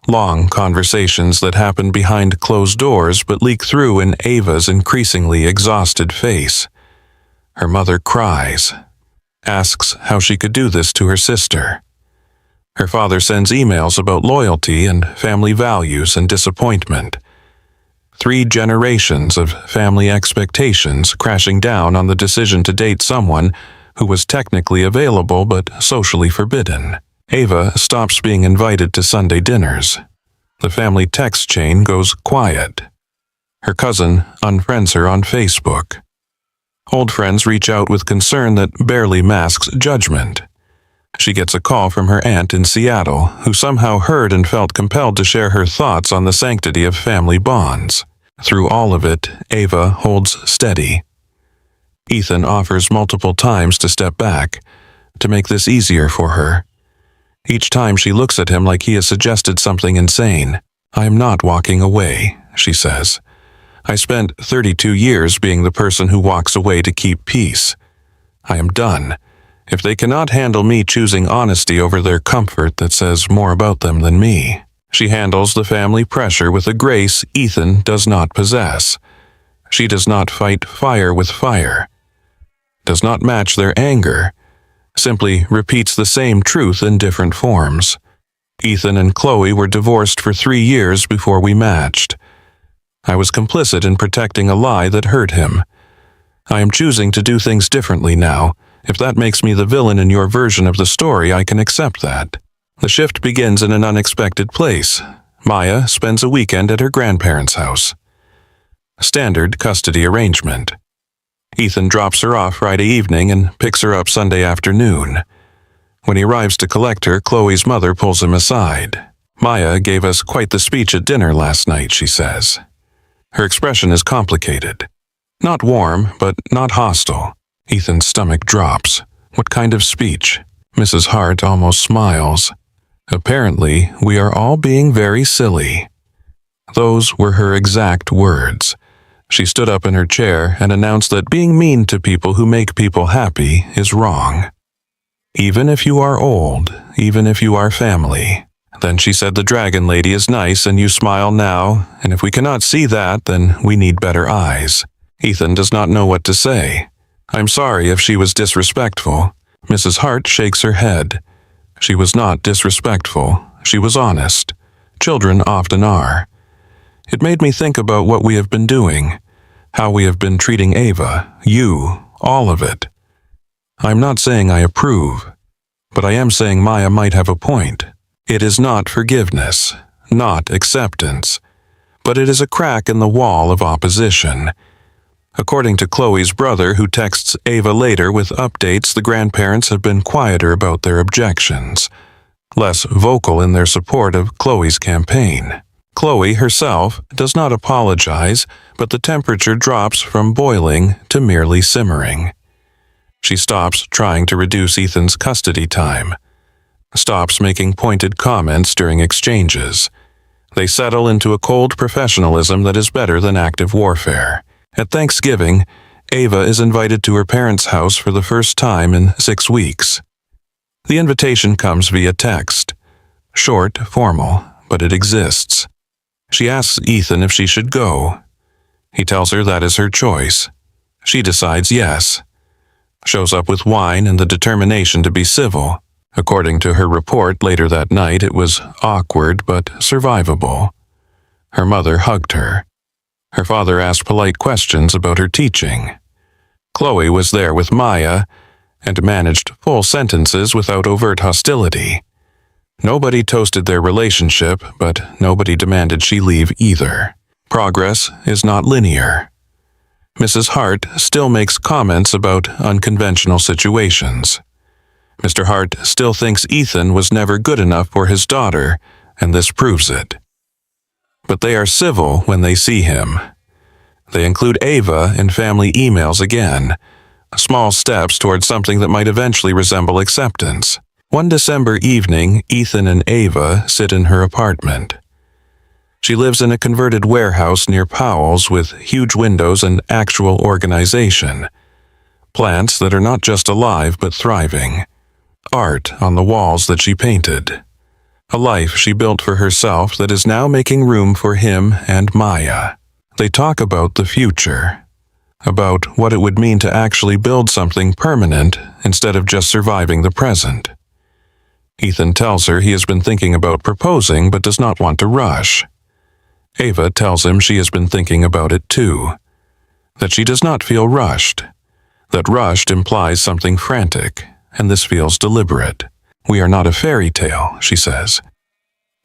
Speaker 1: Long conversations that happen behind closed doors but leak through in Ava's increasingly exhausted face. Her mother cries, asks how she could do this to her sister. Her father sends emails about loyalty and family values and disappointment. 3 generations of family expectations crashing down on the decision to date someone who was technically available but socially forbidden. Ava stops being invited to Sunday dinners. The family text chain goes quiet. Her cousin unfriends her on Facebook. Old friends reach out with concern that barely masks judgment. She gets a call from her aunt in Seattle, who somehow heard and felt compelled to share her thoughts on the sanctity of family bonds. Through all of it, Ava holds steady. Ethan offers multiple times to step back, to make this easier for her. Each time she looks at him like he has suggested something insane. "I am not walking away," she says. "I spent 32 years being the person who walks away to keep peace. I am done. If they cannot handle me choosing honesty over their comfort, that says more about them than me." She handles the family pressure with a grace Ethan does not possess. She does not fight fire with fire, does not match their anger, simply repeats the same truth in different forms. Ethan and Chloe were divorced for 3 years before we matched. I was complicit in protecting a lie that hurt him. I am choosing to do things differently now. If that makes me the villain in your version of the story, I can accept that. The shift begins in an unexpected place. Maya spends a weekend at her grandparents' house. Standard custody arrangement. Ethan drops her off Friday evening and picks her up Sunday afternoon. When he arrives to collect her, Chloe's mother pulls him aside. "Maya gave us quite the speech at dinner last night," she says. Her expression is complicated. Not warm, but not hostile. Ethan's stomach drops. What kind of speech? Mrs. Hart almost smiles. "Apparently, we are all being very silly." Those were her exact words. She stood up in her chair and announced that being mean to people who make people happy is wrong. Even if you are old, even if you are family. Then she said the dragon lady is nice and you smile now, and if we cannot see that, then we need better eyes. Ethan does not know what to say. "I'm sorry if she was disrespectful." Mrs. Hart shakes her head. She was not disrespectful. She was honest. Children often are. It made me think about what we have been doing, how we have been treating Ava, you, all of it. I'm not saying I approve, but I am saying Maya might have a point. It is not forgiveness, not acceptance, but it is a crack in the wall of opposition. According to Chloe's brother, who texts Ava later with updates, the grandparents have been quieter about their objections, less vocal in their support of Chloe's campaign. Chloe herself does not apologize, but the temperature drops from boiling to merely simmering. She stops trying to reduce Ethan's custody time, stops making pointed comments during exchanges. They settle into a cold professionalism that is better than active warfare. At Thanksgiving, Ava is invited to her parents' house for the first time in 6 weeks. The invitation comes via text. Short, formal, but it exists. She asks Ethan if she should go. He tells her that is her choice. She decides yes. Shows up with wine and the determination to be civil. According to her report later that night, it was awkward but survivable. Her mother hugged her. Her father asked polite questions about her teaching. Chloe was there with Maya and managed full sentences without overt hostility. Nobody toasted their relationship, but nobody demanded she leave either. Progress is not linear. Mrs. Hart still makes comments about unconventional situations. Mr. Hart still thinks Ethan was never good enough for his daughter, and this proves it. But they are civil when they see him. They include Ava in family emails again, small steps towards something that might eventually resemble acceptance. One December evening, Ethan and Ava sit in her apartment. She lives in a converted warehouse near Powell's with huge windows and actual organization. Plants that are not just alive but thriving. Art on the walls that she painted. A life she built for herself that is now making room for him and Maya. They talk about the future. About what it would mean to actually build something permanent instead of just surviving the present. Ethan tells her he has been thinking about proposing but does not want to rush. Ava tells him she has been thinking about it too. That she does not feel rushed. That rushed implies something frantic, and this feels deliberate. We are not a fairy tale, she says.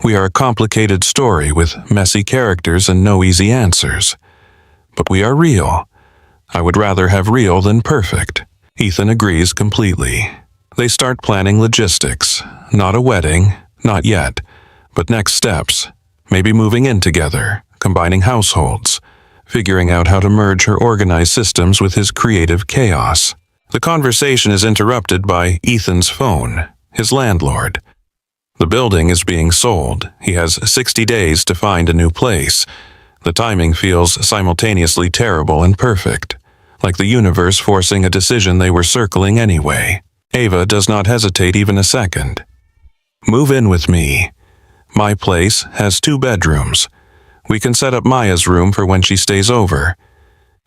Speaker 1: We are a complicated story with messy characters and no easy answers. But we are real. I would rather have real than perfect. Ethan agrees completely. They start planning logistics. Not a wedding, not yet, but next steps. Maybe moving in together, combining households, figuring out how to merge her organized systems with his creative chaos. The conversation is interrupted by Ethan's phone, his landlord. The building is being sold. He has 60 days to find a new place. The timing feels simultaneously terrible and perfect, like the universe forcing a decision they were circling anyway. Ava does not hesitate even a second. Move in with me. My place has 2 bedrooms. We can set up Maya's room for when she stays over.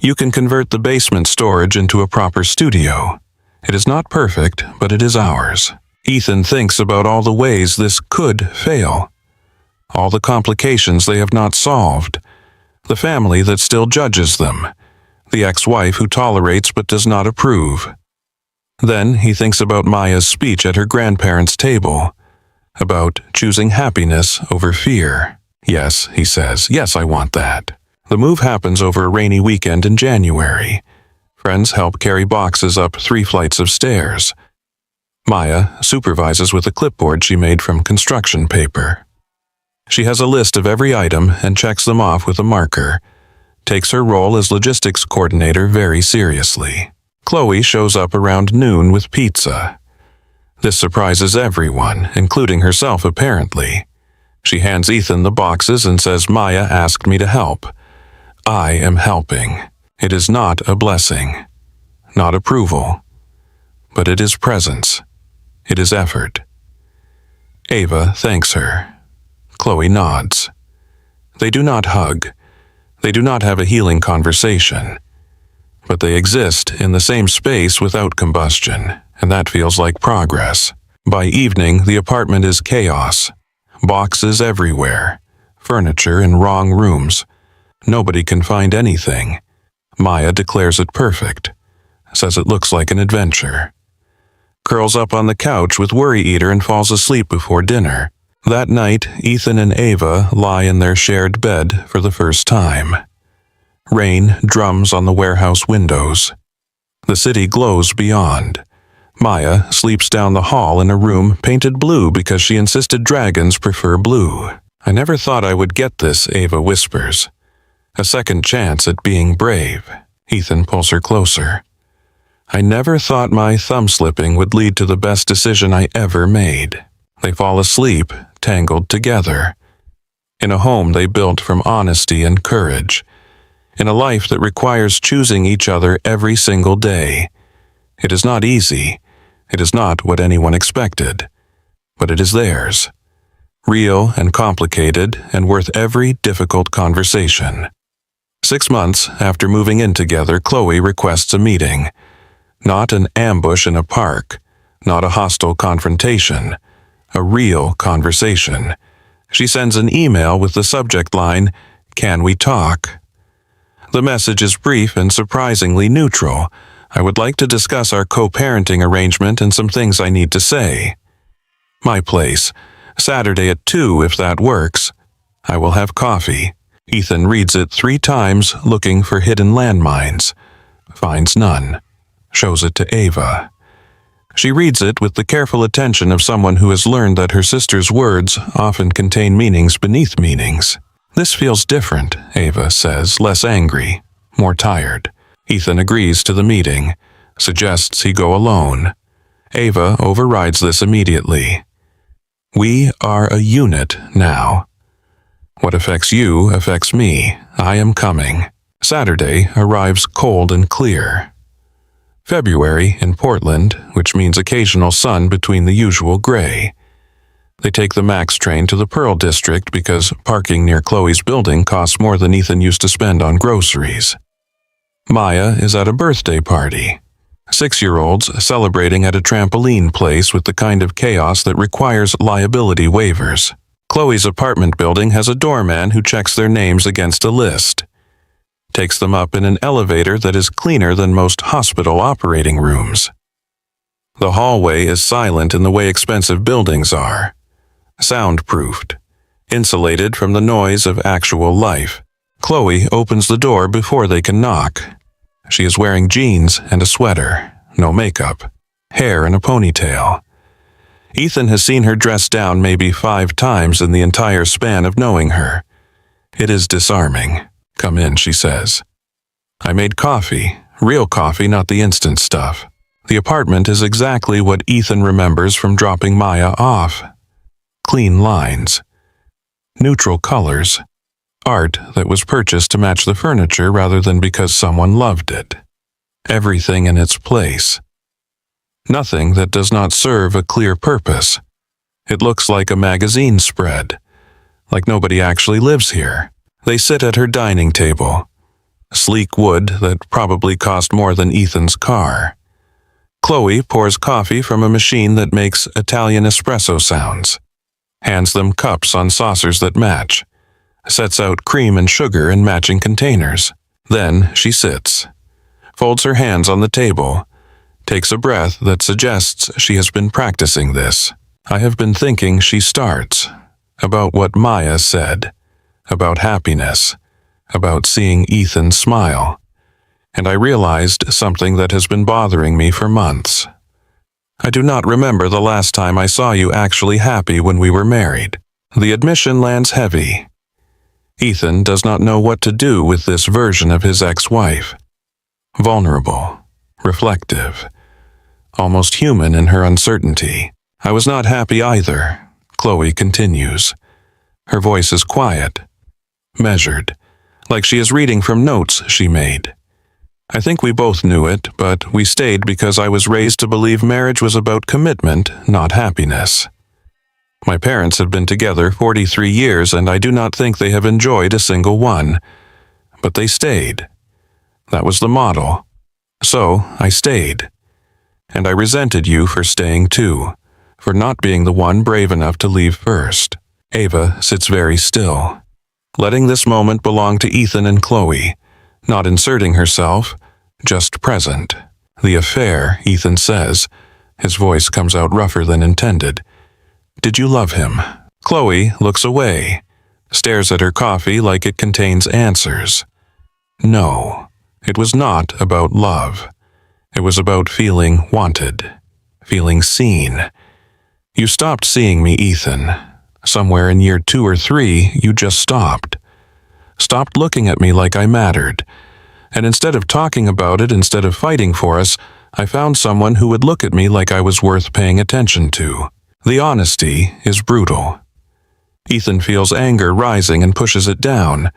Speaker 1: You can convert the basement storage into a proper studio. It is not perfect, but it is ours. Ethan thinks about all the ways this could fail. All the complications they have not solved. The family that still judges them. The ex-wife who tolerates but does not approve. Then he thinks about Maya's speech at her grandparents' table. About choosing happiness over fear. Yes, he says, yes, I want that. The move happens over a rainy weekend in January. Friends help carry boxes up 3 flights of stairs. Maya supervises with a clipboard she made from construction paper. She has a list of every item and checks them off with a marker. Takes her role as logistics coordinator very seriously. Chloe shows up around noon with pizza. This surprises everyone, including herself apparently. She hands Ethan the boxes and says Maya asked me to help. I am helping. It is not a blessing. Not approval. But it is presence. It is effort. Ava thanks her. Chloe nods. They do not hug. They do not have a healing conversation. But they exist in the same space without combustion, and that feels like progress. By evening, the apartment is chaos. Boxes everywhere. Furniture in wrong rooms. Nobody can find anything. Maya declares it perfect. Says it looks like an adventure. Curls up on the couch with Worry Eater and falls asleep before dinner. That night, Ethan and Ava lie in their shared bed for the first time. Rain drums on the warehouse windows. The city glows beyond. Maya sleeps down the hall in a room painted blue because she insisted dragons prefer blue. I never thought I would get this, Ava whispers. A second chance at being brave. Ethan pulls her closer. I never thought my thumb slipping would lead to the best decision I ever made. They fall asleep, tangled together. In a home they built from honesty and courage. In a life that requires choosing each other every single day. It is not easy. It is not what anyone expected. But it is theirs. Real and complicated and worth every difficult conversation. 6 months after moving in together, Chloe requests a meeting. Not an ambush in a park. Not a hostile confrontation. A real conversation. She sends an email with the subject line, "Can we talk?" The message is brief and surprisingly neutral. I would like to discuss our co-parenting arrangement and some things I need to say. My place. Saturday at 2 if that works. I will have coffee. Ethan reads it 3 times, looking for hidden landmines. Finds none. Shows it to Ava. She reads it with the careful attention of someone who has learned that her sister's words often contain meanings beneath meanings. This feels different, Ava says, less angry, more tired. Ethan agrees to the meeting, suggests he go alone. Ava overrides this immediately. We are a unit now. What affects you affects me. I am coming. Saturday arrives cold and clear. February in Portland, which means occasional sun between the usual gray. They take the MAX train to the Pearl District because parking near Chloe's building costs more than Ethan used to spend on groceries. Maya is at a birthday party. 6-year-olds celebrating at a trampoline place with the kind of chaos that requires liability waivers. Chloe's apartment building has a doorman who checks their names against a list. Takes them up in an elevator that is cleaner than most hospital operating rooms. The hallway is silent in the way expensive buildings are. Soundproofed. Insulated from the noise of actual life. Chloe opens the door before they can knock. She is wearing jeans and a sweater, no makeup, hair in a ponytail. Ethan has seen her dressed down maybe 5 times in the entire span of knowing her. It is disarming. Come in, she says. I made coffee, real coffee, not the instant stuff. The apartment is exactly what Ethan remembers from dropping Maya off. Clean lines. Neutral colors. Art that was purchased to match the furniture rather than because someone loved it. Everything in its place. Nothing that does not serve a clear purpose. It looks like a magazine spread. Like nobody actually lives here. They sit at her dining table. Sleek wood that probably cost more than Ethan's car. Chloe pours coffee from a machine that makes Italian espresso sounds. Hands them cups on saucers that match. Sets out cream and sugar in matching containers. Then she sits. Folds her hands on the table. Takes a breath that suggests she has been practicing this. I have been thinking, she starts. About what Maya said. About happiness. About seeing Ethan smile. And I realized something that has been bothering me for months. I do not remember the last time I saw you actually happy when we were married. The admission lands heavy. Ethan does not know what to do with this version of his ex-wife. Vulnerable, reflective, almost human in her uncertainty. I was not happy either, Chloe continues. Her voice is quiet, measured, like she is reading from notes she made. I think we both knew it, but we stayed because I was raised to believe marriage was about commitment, not happiness. My parents have been together 43 years, and I do not think they have enjoyed a single one. But they stayed. That was the model. So I stayed. And I resented you for staying too, for not being the one brave enough to leave first. Ava sits very still, letting this moment belong to Ethan and Chloe, not inserting herself, just present. The affair, Ethan says. His voice comes out rougher than intended. Did you love him? Chloe looks away, stares at her coffee like it contains answers. No, it was not about love. It was about feeling wanted, feeling seen. You stopped seeing me, Ethan. Somewhere in year 2 or 3, you just stopped. Stopped looking at me like I mattered. And instead of talking about it, instead of fighting for us, I found someone who would look at me like I was worth paying attention to. The honesty is brutal. Ethan feels anger rising and pushes it down,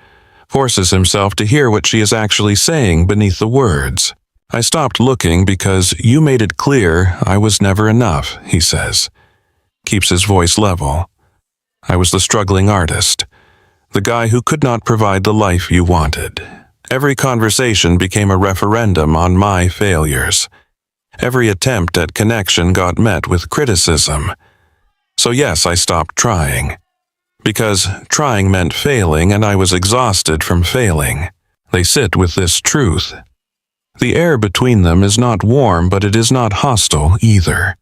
Speaker 1: forces himself to hear what she is actually saying beneath the words. I stopped looking because you made it clear I was never enough, he says. Keeps his voice level. I was the struggling artist, the guy who could not provide the life you wanted. Every conversation became a referendum on my failures. Every attempt at connection got met with criticism. So yes, I stopped trying. Because trying meant failing, and I was exhausted from failing. They sit with this truth. The air between them is not warm, but it is not hostile either.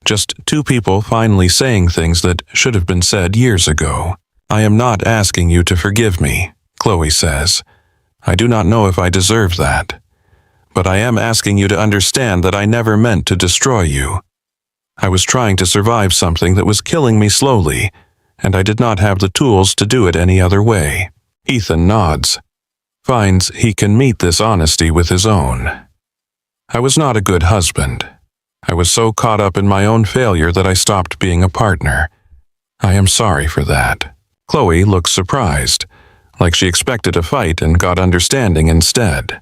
Speaker 1: Just 2 people finally saying things that should have been said years ago. I am not asking you to forgive me, Chloe says. I do not know if I deserve that. But I am asking you to understand that I never meant to destroy you. I was trying to survive something that was killing me slowly, and I did not have the tools to do it any other way. Ethan nods, finds he can meet this honesty with his own. I was not a good husband. I was so caught up in my own failure that I stopped being a partner. I am sorry for that. Chloe looks surprised, like she expected a fight and got understanding instead.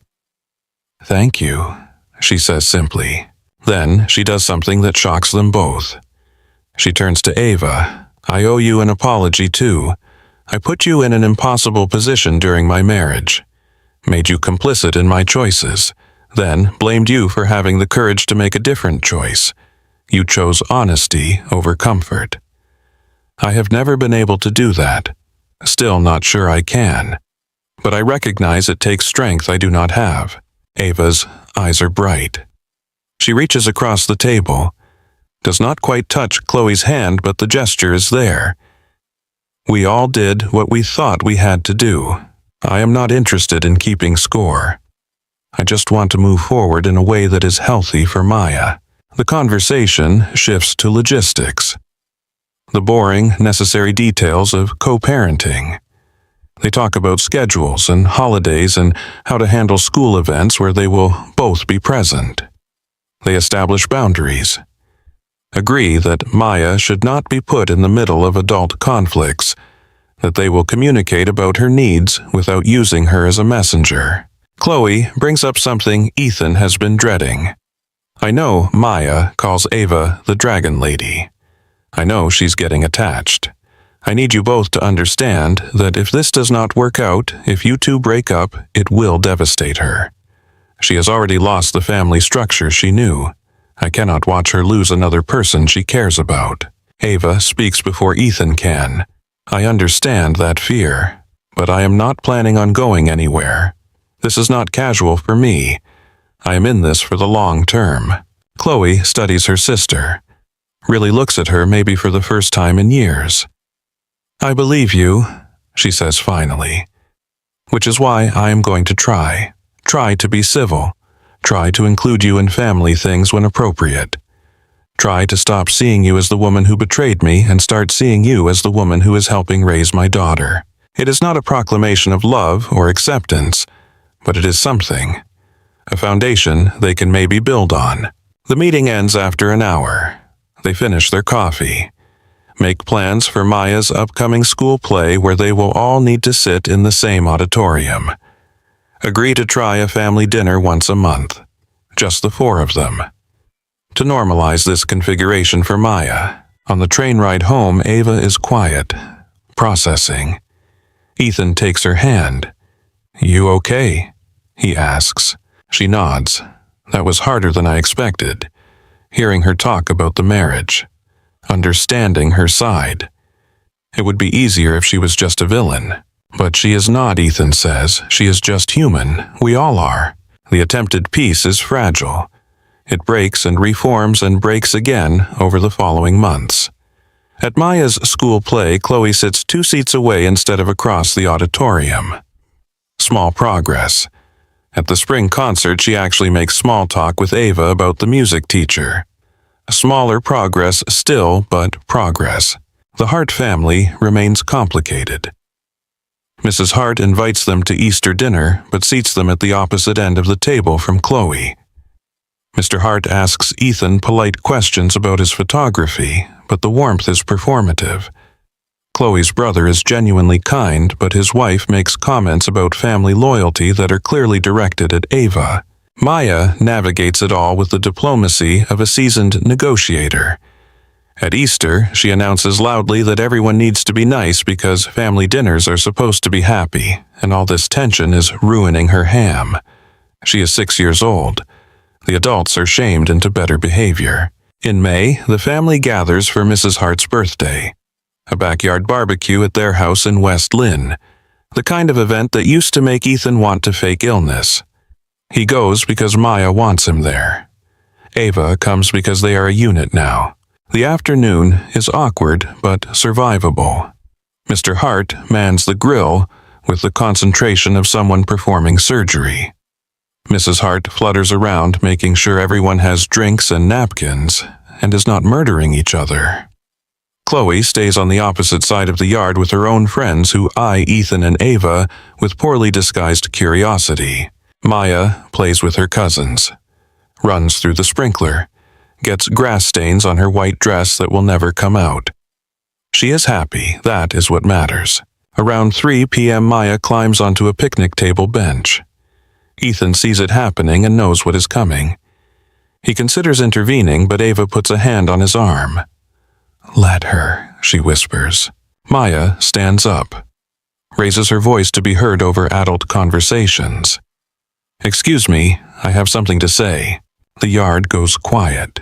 Speaker 1: Thank you, she says simply. Then she does something that shocks them both. She turns to Ava. I owe you an apology too. I put you in an impossible position during my marriage, made you complicit in my choices, then blamed you for having the courage to make a different choice. You chose honesty over comfort. I have never been able to do that. Still not sure I can. But I recognize it takes strength I do not have. Ava's eyes are bright. She reaches across the table, does not quite touch Chloe's hand, but the gesture is there. We all did what we thought we had to do. I am not interested in keeping score. I just want to move forward in a way that is healthy for Maya. The conversation shifts to logistics. The boring, necessary details of co-parenting. They talk about schedules and holidays and how to handle school events where they will both be present. They establish boundaries. Agree that Maya should not be put in the middle of adult conflicts, that they will communicate about her needs without using her as a messenger. Chloe brings up something Ethan has been dreading. I know Maya calls Ava the Dragon Lady. I know she's getting attached. I need you both to understand that if this does not work out, if you two break up, it will devastate her. She has already lost the family structure she knew. I cannot watch her lose another person she cares about. Ava speaks before Ethan can. I understand that fear, but I am not planning on going anywhere. This is not casual for me. I am in this for the long term. Chloe studies her sister. Really looks at her maybe for the first time in years. I believe you, she says finally. Which is why I am going to try. Try to be civil. Try to include you in family things when appropriate. Try to stop seeing you as the woman who betrayed me and start seeing you as the woman who is helping raise my daughter. It is not a proclamation of love or acceptance, but it is something. A foundation they can maybe build on. The meeting ends after an hour. They finish their coffee. Make plans for Maya's upcoming school play where they will all need to sit in the same auditorium. Agree to try a family dinner once a month. Just the four of them. To normalize this configuration for Maya. On the train ride home, Ava is quiet, processing. Ethan takes her hand. You okay? He asks. She nods. That was harder than I expected. Hearing her talk about the marriage. Understanding her side. It would be easier if she was just a villain. But she is not, Ethan says. She is just human. We all are. The attempted peace is fragile. It breaks and reforms and breaks again over the following months. At Maya's school play, Chloe sits 2 seats away instead of across the auditorium. Small progress. At the spring concert, she actually makes small talk with Ava about the music teacher. Smaller progress still, but progress. The Hart family remains complicated. Mrs. Hart invites them to Easter dinner, but seats them at the opposite end of the table from Chloe. Mr. Hart asks Ethan polite questions about his photography, but the warmth is performative. Chloe's brother is genuinely kind, but his wife makes comments about family loyalty that are clearly directed at Ava. Maya navigates it all with the diplomacy of a seasoned negotiator. At Easter, she announces loudly that everyone needs to be nice because family dinners are supposed to be happy, and all this tension is ruining her ham. She is 6 years old. The adults are shamed into better behavior. In May, the family gathers for Mrs. Hart's birthday. A backyard barbecue at their house in West Lynn. The kind of event that used to make Ethan want to fake illness. He goes because Maya wants him there. Ava comes because they are a unit now. The afternoon is awkward but survivable. Mr. Hart mans the grill, with the concentration of someone performing surgery. Mrs. Hart flutters around, making sure everyone has drinks and napkins and is not murdering each other. Chloe stays on the opposite side of the yard with her own friends who eye Ethan and Ava with poorly disguised curiosity. Maya plays with her cousins, runs through the sprinkler, gets grass stains on her white dress that will never come out. She is happy, that is what matters. Around 3 p.m. Maya climbs onto a picnic table bench. Ethan sees it happening and knows what is coming. He considers intervening, but Ava puts a hand on his arm. "Let her," she whispers. Maya stands up, raises her voice to be heard over adult conversations. "Excuse me, I have something to say." The yard goes quiet.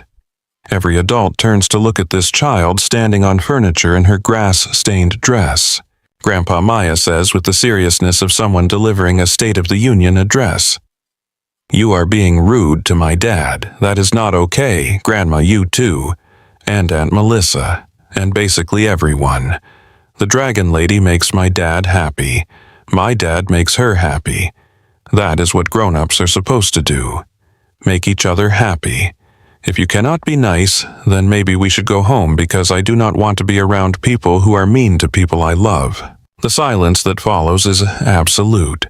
Speaker 1: Every adult turns to look at this child standing on furniture in her grass-stained dress. Grandpa Maya says with the seriousness of someone delivering a State of the Union address. "You are being rude to my dad. That is not okay. Grandma, you too. And Aunt Melissa. And basically everyone. The dragon lady makes my dad happy. My dad makes her happy. That is what grown-ups are supposed to do. Make each other happy. If you cannot be nice, then maybe we should go home because I do not want to be around people who are mean to people I love." The silence that follows is absolute.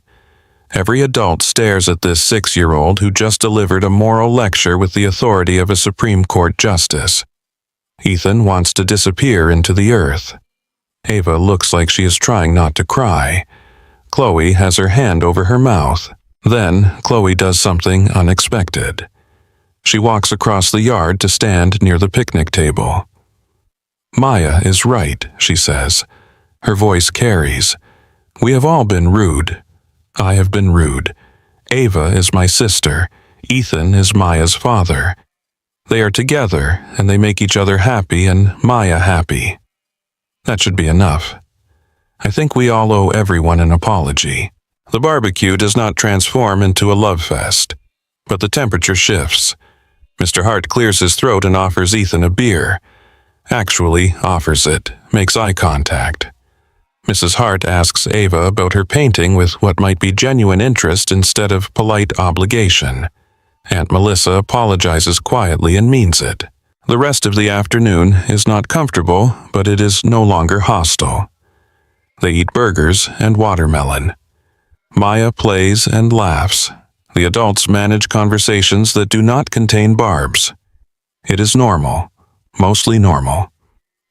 Speaker 1: Every adult stares at this 6-year-old who just delivered a moral lecture with the authority of a Supreme Court justice. Ethan wants to disappear into the earth. Ava looks like she is trying not to cry. Chloe has her hand over her mouth. Then Chloe does something unexpected. She walks across the yard to stand near the picnic table. "Maya is right," she says. Her voice carries. "We have all been rude. I have been rude. Ava is my sister. Ethan is Maya's father. They are together, and they make each other happy and Maya happy. That should be enough. I think we all owe everyone an apology." The barbecue does not transform into a love fest, but the temperature shifts. Mr. Hart clears his throat and offers Ethan a beer. Actually offers it, makes eye contact. Mrs. Hart asks Ava about her painting with what might be genuine interest instead of polite obligation. Aunt Melissa apologizes quietly and means it. The rest of the afternoon is not comfortable, but it is no longer hostile. They eat burgers and watermelon. Maya plays and laughs. The adults manage conversations that do not contain barbs. It is normal, mostly normal.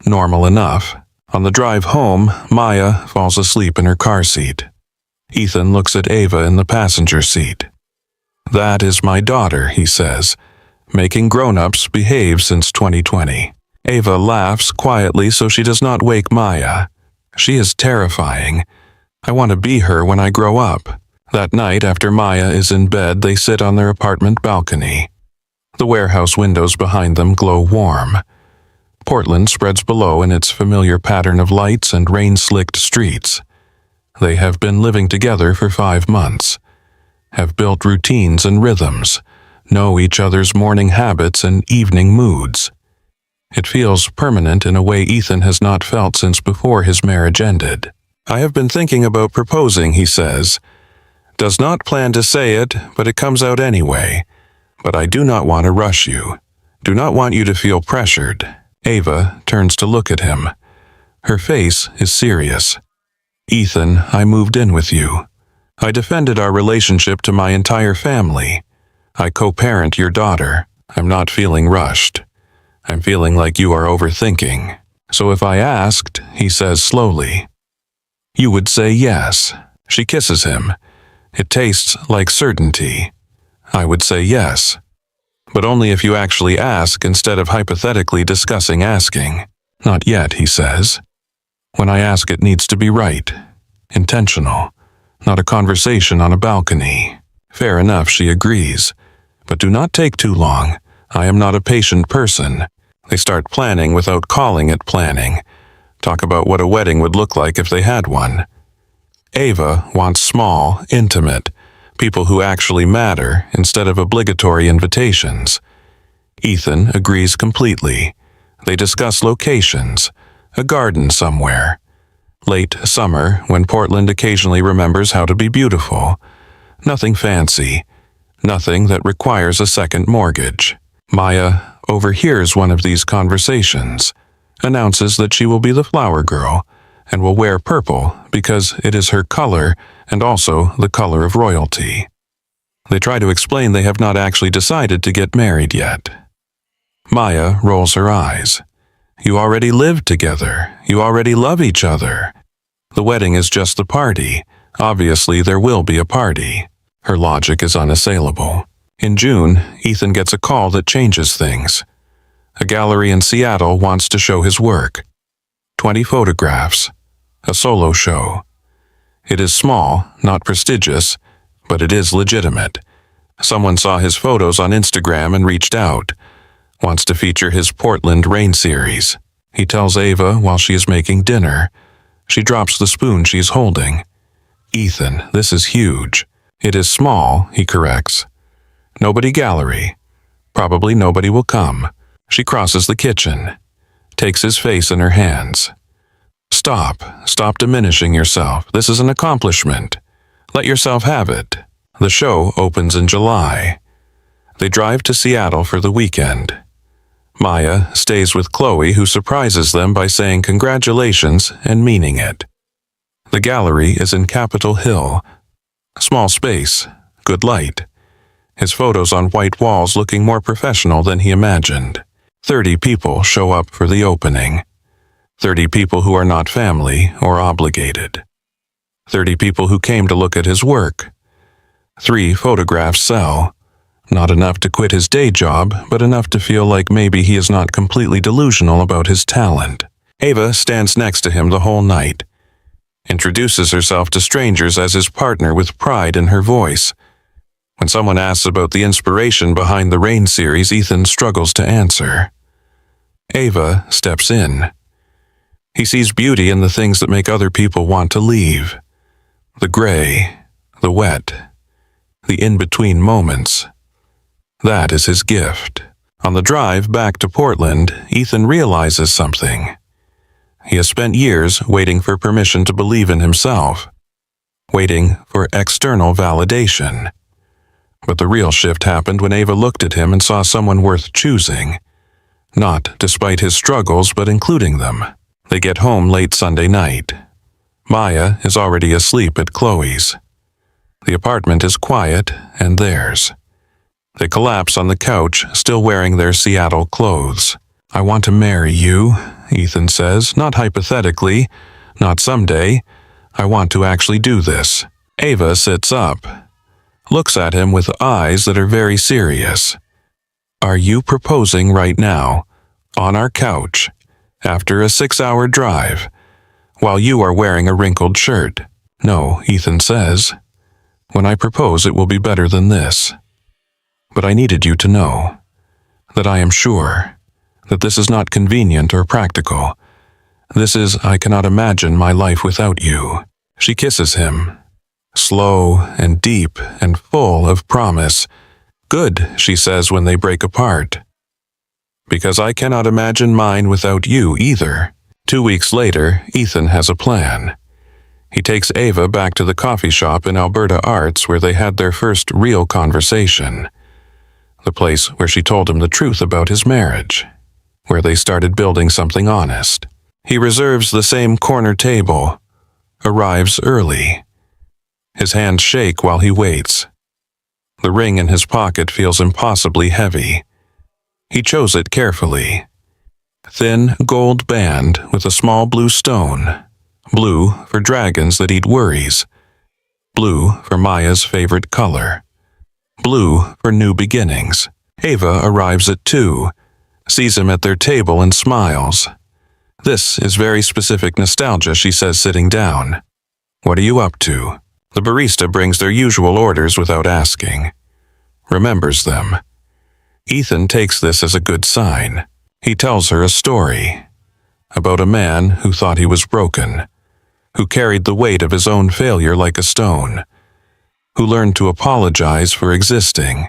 Speaker 1: Normal enough. On the drive home, Maya falls asleep in her car seat. Ethan looks at Ava in the passenger seat. "That is my daughter," he says, "making grown-ups behave since 2020. Ava laughs quietly so she does not wake Maya. She is terrifying. I want to be her when I grow up. That night, after Maya is in bed, they sit on their apartment balcony. The warehouse windows behind them glow warm. Portland spreads below in its familiar pattern of lights and rain-slicked streets. They have been living together for 5 months, have built routines and rhythms, know each other's morning habits and evening moods. It feels permanent in a way Ethan has not felt since before his marriage ended. "I have been thinking about proposing," he says. Does not plan to say it, but it comes out anyway. But I do not want to rush you. Do not want you to feel pressured. Ava turns to look at him. Her face is serious. "Ethan, I moved in with you. I defended our relationship to my entire family. I co-parent your daughter. I'm not feeling rushed. I'm feeling like you are overthinking. So if I asked," he says slowly, "you would say yes." She kisses him. It tastes like certainty. I would say yes. But only if you actually ask instead of hypothetically discussing asking. "Not yet," he says. "When I ask, it needs to be right. Intentional. Not a conversation on a balcony." Fair enough, she agrees. But do not take too long. I am not a patient person. They start planning without calling it planning. Talk about what a wedding would look like if they had one. Ava wants small, intimate, people who actually matter instead of obligatory invitations. Ethan agrees completely. They discuss locations, a garden somewhere. Late summer, when Portland occasionally remembers how to be beautiful. Nothing fancy. Nothing that requires a second mortgage. Maya overhears one of these conversations, announces that she will be the flower girl, and will wear purple because it is her color and also the color of royalty. They try to explain they have not actually decided to get married yet. Maya rolls her eyes. You already live together. You already love each other. The wedding is just the party. Obviously, there will be a party. Her logic is unassailable. In June, Ethan gets a call that changes things. A gallery in Seattle wants to show his work. 20 photographs. A solo show. It is small, not prestigious, but it is legitimate. Someone saw his photos on Instagram and reached out. Wants to feature his Portland Rain series. He tells Ava while she is making dinner. She drops the spoon she's holding. Ethan, this is huge. It is small, he corrects. Nobody gallery. Probably nobody will come. She crosses the kitchen. Takes his face in her hands. Stop diminishing yourself. This is an accomplishment. Let yourself have it. The show opens in July. They drive to Seattle for the weekend. Maya stays with Chloe, who surprises them by saying congratulations and meaning it. The gallery is in Capitol Hill. Small space, good light. His photos on white walls looking more professional than he imagined. 30 people show up for the opening. 30 people who are not family or obligated. 30 people who came to look at his work. 3 photographs sell. Not enough to quit his day job, but enough to feel like maybe he is not completely delusional about his talent. Ava stands next to him the whole night. Introduces herself to strangers as his partner with pride in her voice. When someone asks about the inspiration behind the Rain series, Ethan struggles to answer. Ava steps in. He sees beauty in the things that make other people want to leave. The gray, the wet, the in-between moments. That is his gift. On the drive back to Portland, Ethan realizes something. He has spent years waiting for permission to believe in himself, waiting for external validation. But the real shift happened when Ava looked at him and saw someone worth choosing. Not despite his struggles, but including them. They get home late Sunday night. Maya is already asleep at Chloe's. The apartment is quiet and theirs. They collapse on the couch, still wearing their Seattle clothes. I want to marry you, Ethan says, not hypothetically, not someday. I want to actually do this. Ava sits up, looks at him with eyes that are very serious. Are you proposing right now, on our couch, after a 6-hour drive, while you are wearing a wrinkled shirt? No, Ethan says. When I propose, it will be better than this. But I needed you to know that I am sure that this is not convenient or practical. This is, I cannot imagine my life without you. She kisses him, slow and deep and full of promise. Good, she says when they break apart. Because I cannot imagine mine without you either. 2 weeks later, Ethan has a plan. He takes Ava back to the coffee shop in Alberta Arts where they had their first real conversation. The place where she told him the truth about his marriage, where they started building something honest. He reserves the same corner table, arrives early. His hands shake while he waits. The ring in his pocket feels impossibly heavy. He chose it carefully. Thin gold band with a small blue stone. Blue for dragons that eat worries. Blue for Maya's favorite color. Blue for new beginnings. Ava arrives at 2, sees him at their table and smiles. This is very specific nostalgia, she says, sitting down. What are you up to? The barista brings their usual orders without asking. Remembers them. Ethan takes this as a good sign. He tells her a story about a man who thought he was broken, who carried the weight of his own failure like a stone, who learned to apologize for existing.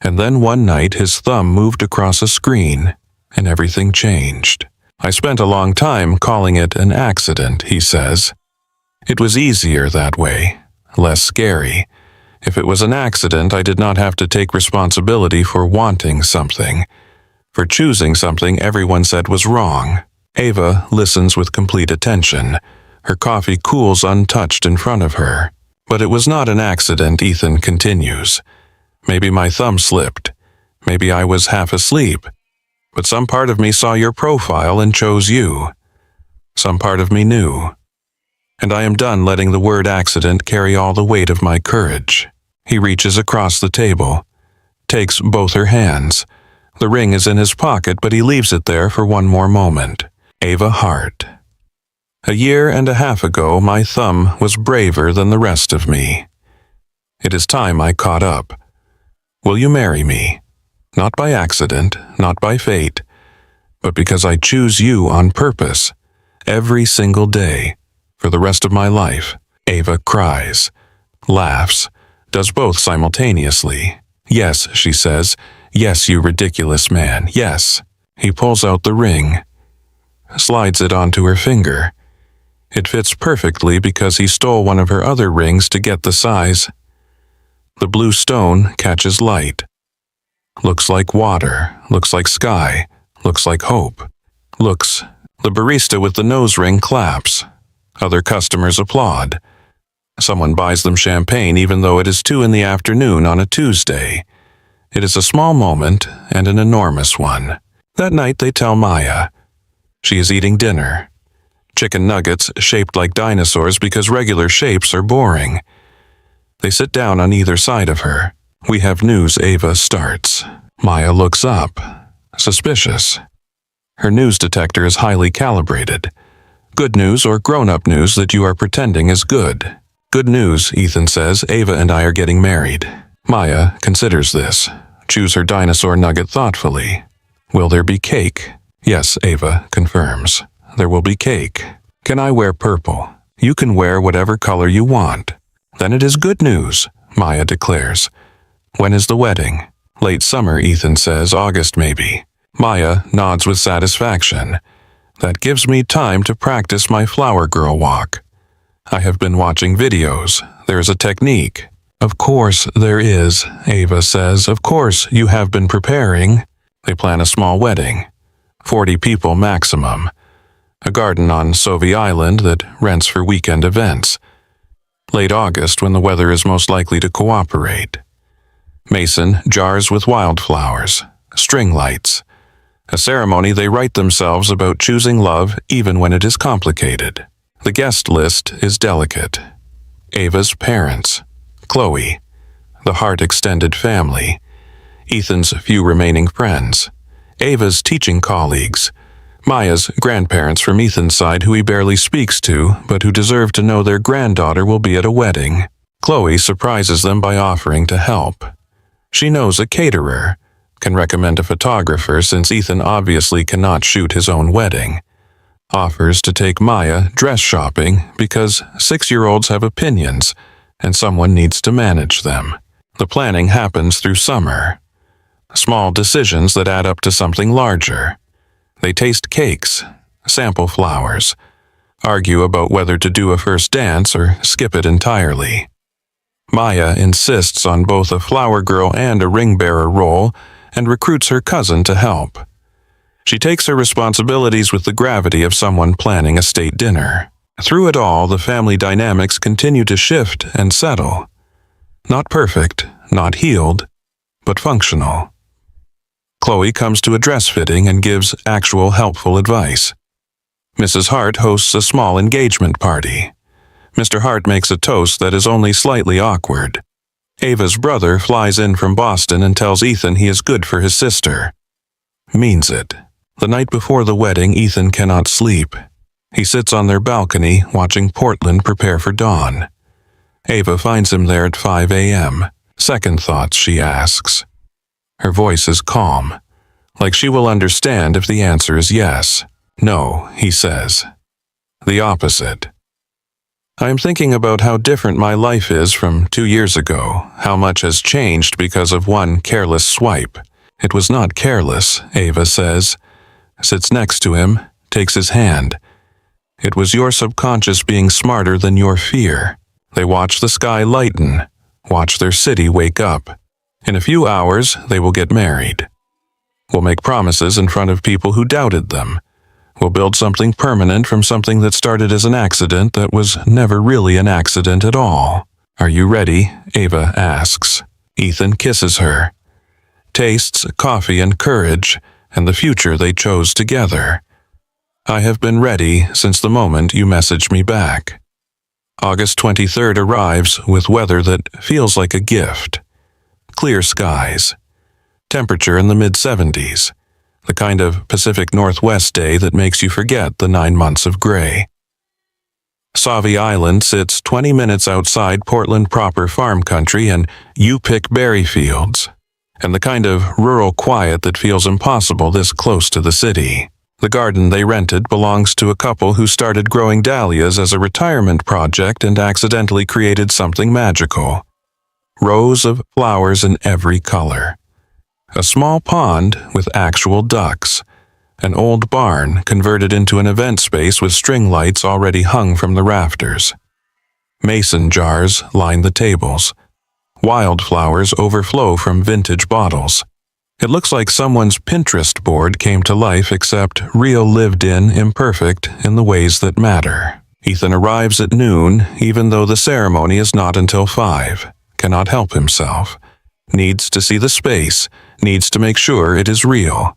Speaker 1: And then one night his thumb moved across a screen and everything changed. I spent a long time calling it an accident, he says. It was easier that way, less scary. If it was an accident, I did not have to take responsibility for wanting something, for choosing something everyone said was wrong. Ava listens with complete attention. Her coffee cools untouched in front of her. But it was not an accident, Ethan continues. Maybe my thumb slipped. Maybe I was half asleep. But some part of me saw your profile and chose you. Some part of me knew. And I am done letting the word accident carry all the weight of my courage. He reaches across the table, takes both her hands. The ring is in his pocket, but he leaves it there for one more moment. Ava Hart. A year and a half ago, my thumb was braver than the rest of me. It is time I caught up. Will you marry me? Not by accident, not by fate, but because I choose you on purpose, every single day, for the rest of my life. Ava cries, laughs, does both simultaneously. Yes, she says. Yes, you ridiculous man, yes. He pulls out the ring, slides it onto her finger. It fits perfectly because he stole one of her other rings to get the size. The blue stone catches light. Looks like water, looks like sky, looks like hope. Looks. The barista with the nose ring claps. Other customers applaud. Someone buys them champagne even though it is 2 p.m. on a Tuesday. It is a small moment and an enormous one. That night they tell Maya. She is eating dinner. Chicken nuggets shaped like dinosaurs because regular shapes are boring. They sit down on either side of her. We have news, Ava starts. Maya looks up, suspicious. Her news detector is highly calibrated. Good news or grown-up news that you are pretending is good. Good news, Ethan says. Ava and I are getting married. Maya considers this. Chews her dinosaur nugget thoughtfully. Will there be cake? Yes, Ava confirms. There will be cake. Can I wear purple? You can wear whatever color you want. Then it is good news, Maya declares. When is the wedding? Late summer, Ethan says. August maybe. Maya nods with satisfaction. That gives me time to practice my flower girl walk. I have been watching videos. There is a technique. Of course there is, Ava says. Of course you have been preparing. They plan a small wedding. 40 people maximum. A garden on Sauvie Island that rents for weekend events. Late August when the weather is most likely to cooperate. Mason jars with wildflowers. String lights. A ceremony they write themselves about choosing love even when it is complicated. The guest list is delicate. Ava's parents. Chloe. The Hart extended family. Ethan's few remaining friends. Ava's teaching colleagues. Maya's grandparents from Ethan's side who he barely speaks to, but who deserve to know their granddaughter will be at a wedding. Chloe surprises them by offering to help. She knows a caterer, can recommend a photographer since Ethan obviously cannot shoot his own wedding. Offers to take Maya dress shopping because 6-year-olds have opinions and someone needs to manage them. The planning happens through summer. Small decisions that add up to something larger. They taste cakes, sample flowers, argue about whether to do a first dance or skip it entirely. Maya insists on both a flower girl and a ring bearer role and recruits her cousin to help. She takes her responsibilities with the gravity of someone planning a state dinner. Through it all, the family dynamics continue to shift and settle. Not perfect, not healed, but functional. Chloe comes to a dress fitting and gives actual helpful advice. Mrs. Hart hosts a small engagement party. Mr. Hart makes a toast that is only slightly awkward. Ava's brother flies in from Boston and tells Ethan he is good for his sister. Means it. The night before the wedding, Ethan cannot sleep. He sits on their balcony watching Portland prepare for dawn. Ava finds him there at 5 a.m. Second thoughts, she asks. Her voice is calm, like she will understand if the answer is yes. No, he says. The opposite. I am thinking about how different my life is from 2 years ago, how much has changed because of one careless swipe. It was not careless, Ava says. Sits next to him, takes his hand. It was your subconscious being smarter than your fear. They watch the sky lighten, watch their city wake up. In a few hours, they will get married. Will make promises in front of people who doubted them. Will build something permanent from something that started as an accident that was never really an accident at all. Are you ready? Ava asks. Ethan kisses her. Tastes coffee and courage, and the future they chose together. I have been ready since the moment you messaged me back. August 23rd arrives with weather that feels like a gift. Clear skies. Temperature in the mid-70s. The kind of Pacific Northwest day that makes you forget the 9 months of gray. Sauvie Island sits 20 minutes outside Portland proper farm country and you pick berry fields, and the kind of rural quiet that feels impossible this close to the city. The garden they rented belongs to a couple who started growing dahlias as a retirement project and accidentally created something magical. Rows of flowers in every color. A small pond with actual ducks. An old barn converted into an event space with string lights already hung from the rafters. Mason jars line the tables. Wildflowers overflow from vintage bottles. It looks like someone's Pinterest board came to life, except real, lived in, imperfect in the ways that matter. Ethan arrives at noon, even though the ceremony is not until 5. Cannot help himself. Needs to see the space, needs to make sure it is real.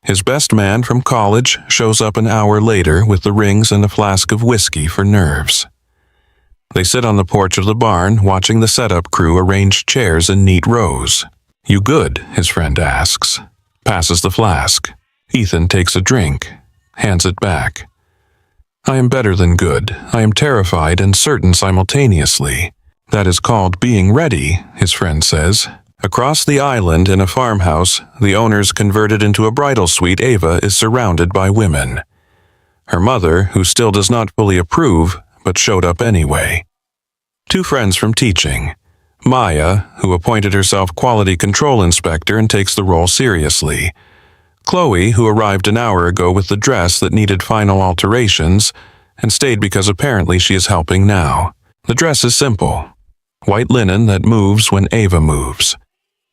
Speaker 1: His best man from college shows up an hour later with the rings and a flask of whiskey for nerves. They sit on the porch of the barn, watching the setup crew arrange chairs in neat rows. You good? His friend asks. Passes the flask. Ethan takes a drink, hands it back. I am better than good. I am terrified and certain simultaneously. That is called being ready, his friend says. Across the island in a farmhouse, the owners converted into a bridal suite, Ava is surrounded by women. Her mother, who still does not fully approve, but showed up anyway. 2 friends from teaching. Maya, who appointed herself quality control inspector and takes the role seriously. Chloe, who arrived an hour ago with the dress that needed final alterations and stayed because apparently she is helping now. The dress is simple. White linen that moves when Ava moves.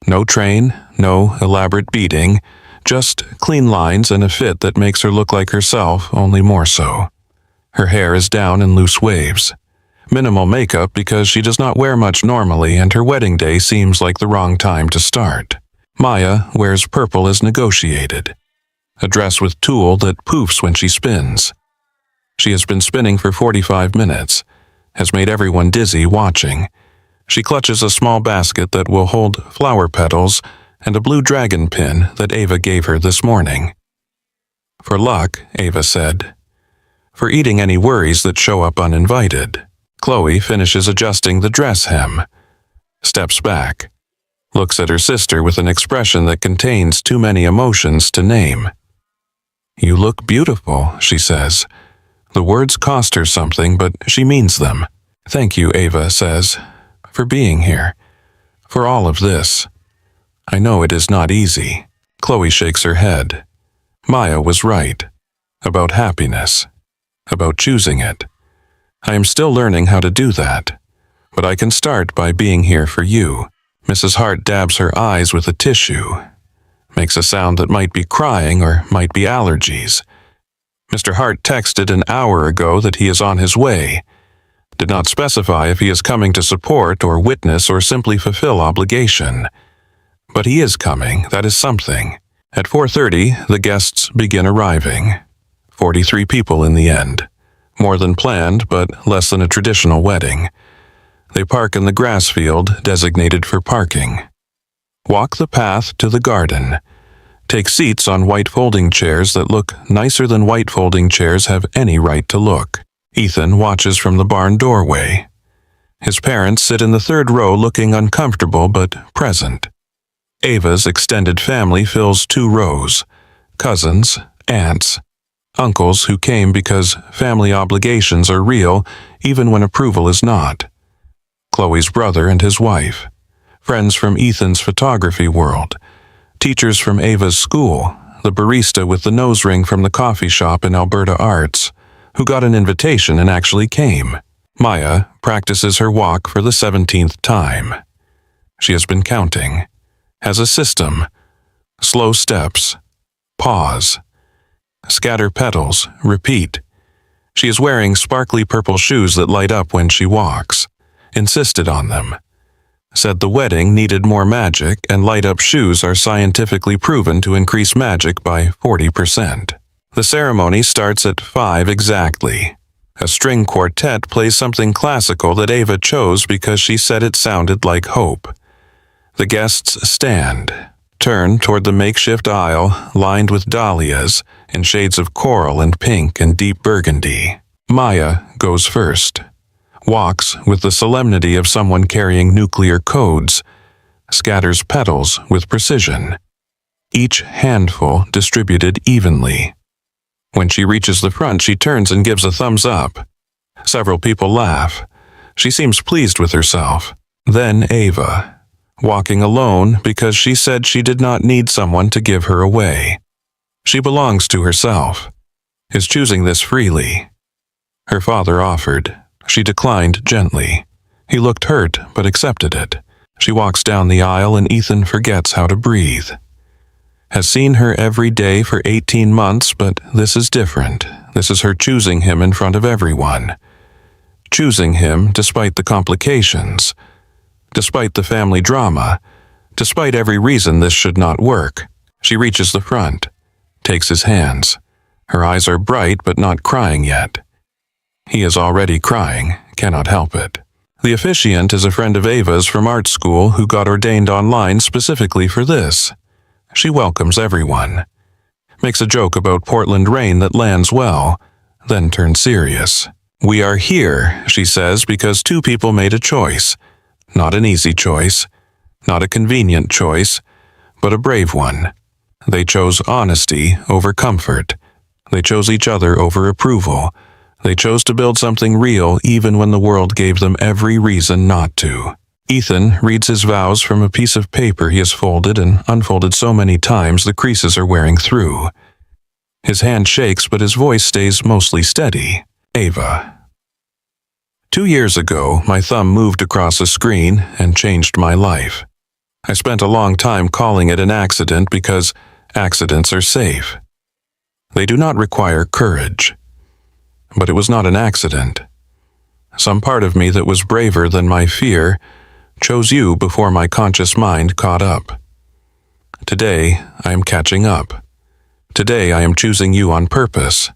Speaker 1: No train, no elaborate beading, just clean lines and a fit that makes her look like herself, only more so. Her hair is down in loose waves. Minimal makeup because she does not wear much normally and her wedding day seems like the wrong time to start. Maya wears purple as negotiated. A dress with tulle that poofs when she spins. She has been spinning for 45 minutes, has made everyone dizzy watching. She clutches a small basket that will hold flower petals and a blue dragon pin that Ava gave her this morning. For luck, Ava said. For eating any worries that show up uninvited. Chloe finishes adjusting the dress hem. Steps back. Looks at her sister with an expression that contains too many emotions to name. You look beautiful, she says. The words cost her something, but she means them. Thank you, Ava says. For being here, for all of this. I know it is not easy. Chloe shakes her head. Maya was right. About happiness. About choosing it. I am still learning how to do that. But I can start by being here for you. Mrs. Hart dabs her eyes with a tissue. Makes a sound that might be crying or might be allergies. Mr. Hart texted an hour ago that he is on his way. Did not specify if he is coming to support or witness or simply fulfill obligation. But he is coming, that is something. At 4:30, the guests begin arriving. 43 people in the end. More than planned, but less than a traditional wedding. They park in the grass field designated for parking. Walk the path to the garden. Take seats on white folding chairs that look nicer than white folding chairs have any right to look. Ethan watches from the barn doorway. His parents sit in the 3rd row looking uncomfortable but present. Ava's extended family fills 2 rows. Cousins, aunts, uncles who came because family obligations are real even when approval is not. Chloe's brother and his wife. Friends from Ethan's photography world. Teachers from Ava's school, the barista with the nose ring from the coffee shop in Alberta Arts, who got an invitation and actually came. Maya practices her walk for the 17th time. She has been counting, has a system, slow steps, pause, scatter petals, repeat. She is wearing sparkly purple shoes that light up when she walks, insisted on them. Said the wedding needed more magic and light-up shoes are scientifically proven to increase magic by 40%. The ceremony starts at 5 exactly. A string quartet plays something classical that Ava chose because she said it sounded like hope. The guests stand, turn toward the makeshift aisle lined with dahlias in shades of coral and pink and deep burgundy. Maya goes first. Walks with the solemnity of someone carrying nuclear codes, scatters petals with precision, each handful distributed evenly. When she reaches the front, she turns and gives a thumbs up. Several people laugh. She seems pleased with herself. Then Ava, walking alone because she said she did not need someone to give her away. She belongs to herself, is choosing this freely. Her father offered. She declined gently. He looked hurt, but accepted it. She walks down the aisle and Ethan forgets how to breathe. Has seen her every day for 18 months, but this is different. This is her choosing him in front of everyone. Choosing him despite the complications, despite the family drama, despite every reason this should not work. She reaches the front, takes his hands. Her eyes are bright but not crying yet. He is already crying, cannot help it. The officiant is a friend of Ava's from art school who got ordained online specifically for this. She welcomes everyone. Makes a joke about Portland rain that lands well, then turns serious. We are here, she says, because 2 people made a choice. Not an easy choice, not a convenient choice, but a brave one. They chose honesty over comfort. They chose each other over approval. They chose to build something real even when the world gave them every reason not to. Ethan reads his vows from a piece of paper he has folded and unfolded so many times the creases are wearing through. His hand shakes, but his voice stays mostly steady. Ava. 2 years ago, my thumb moved across a screen and changed my life. I spent a long time calling it an accident because accidents are safe. They do not require courage. But it was not an accident. Some part of me that was braver than my fear chose you before my conscious mind caught up. Today, I am catching up. Today, I am choosing you on purpose.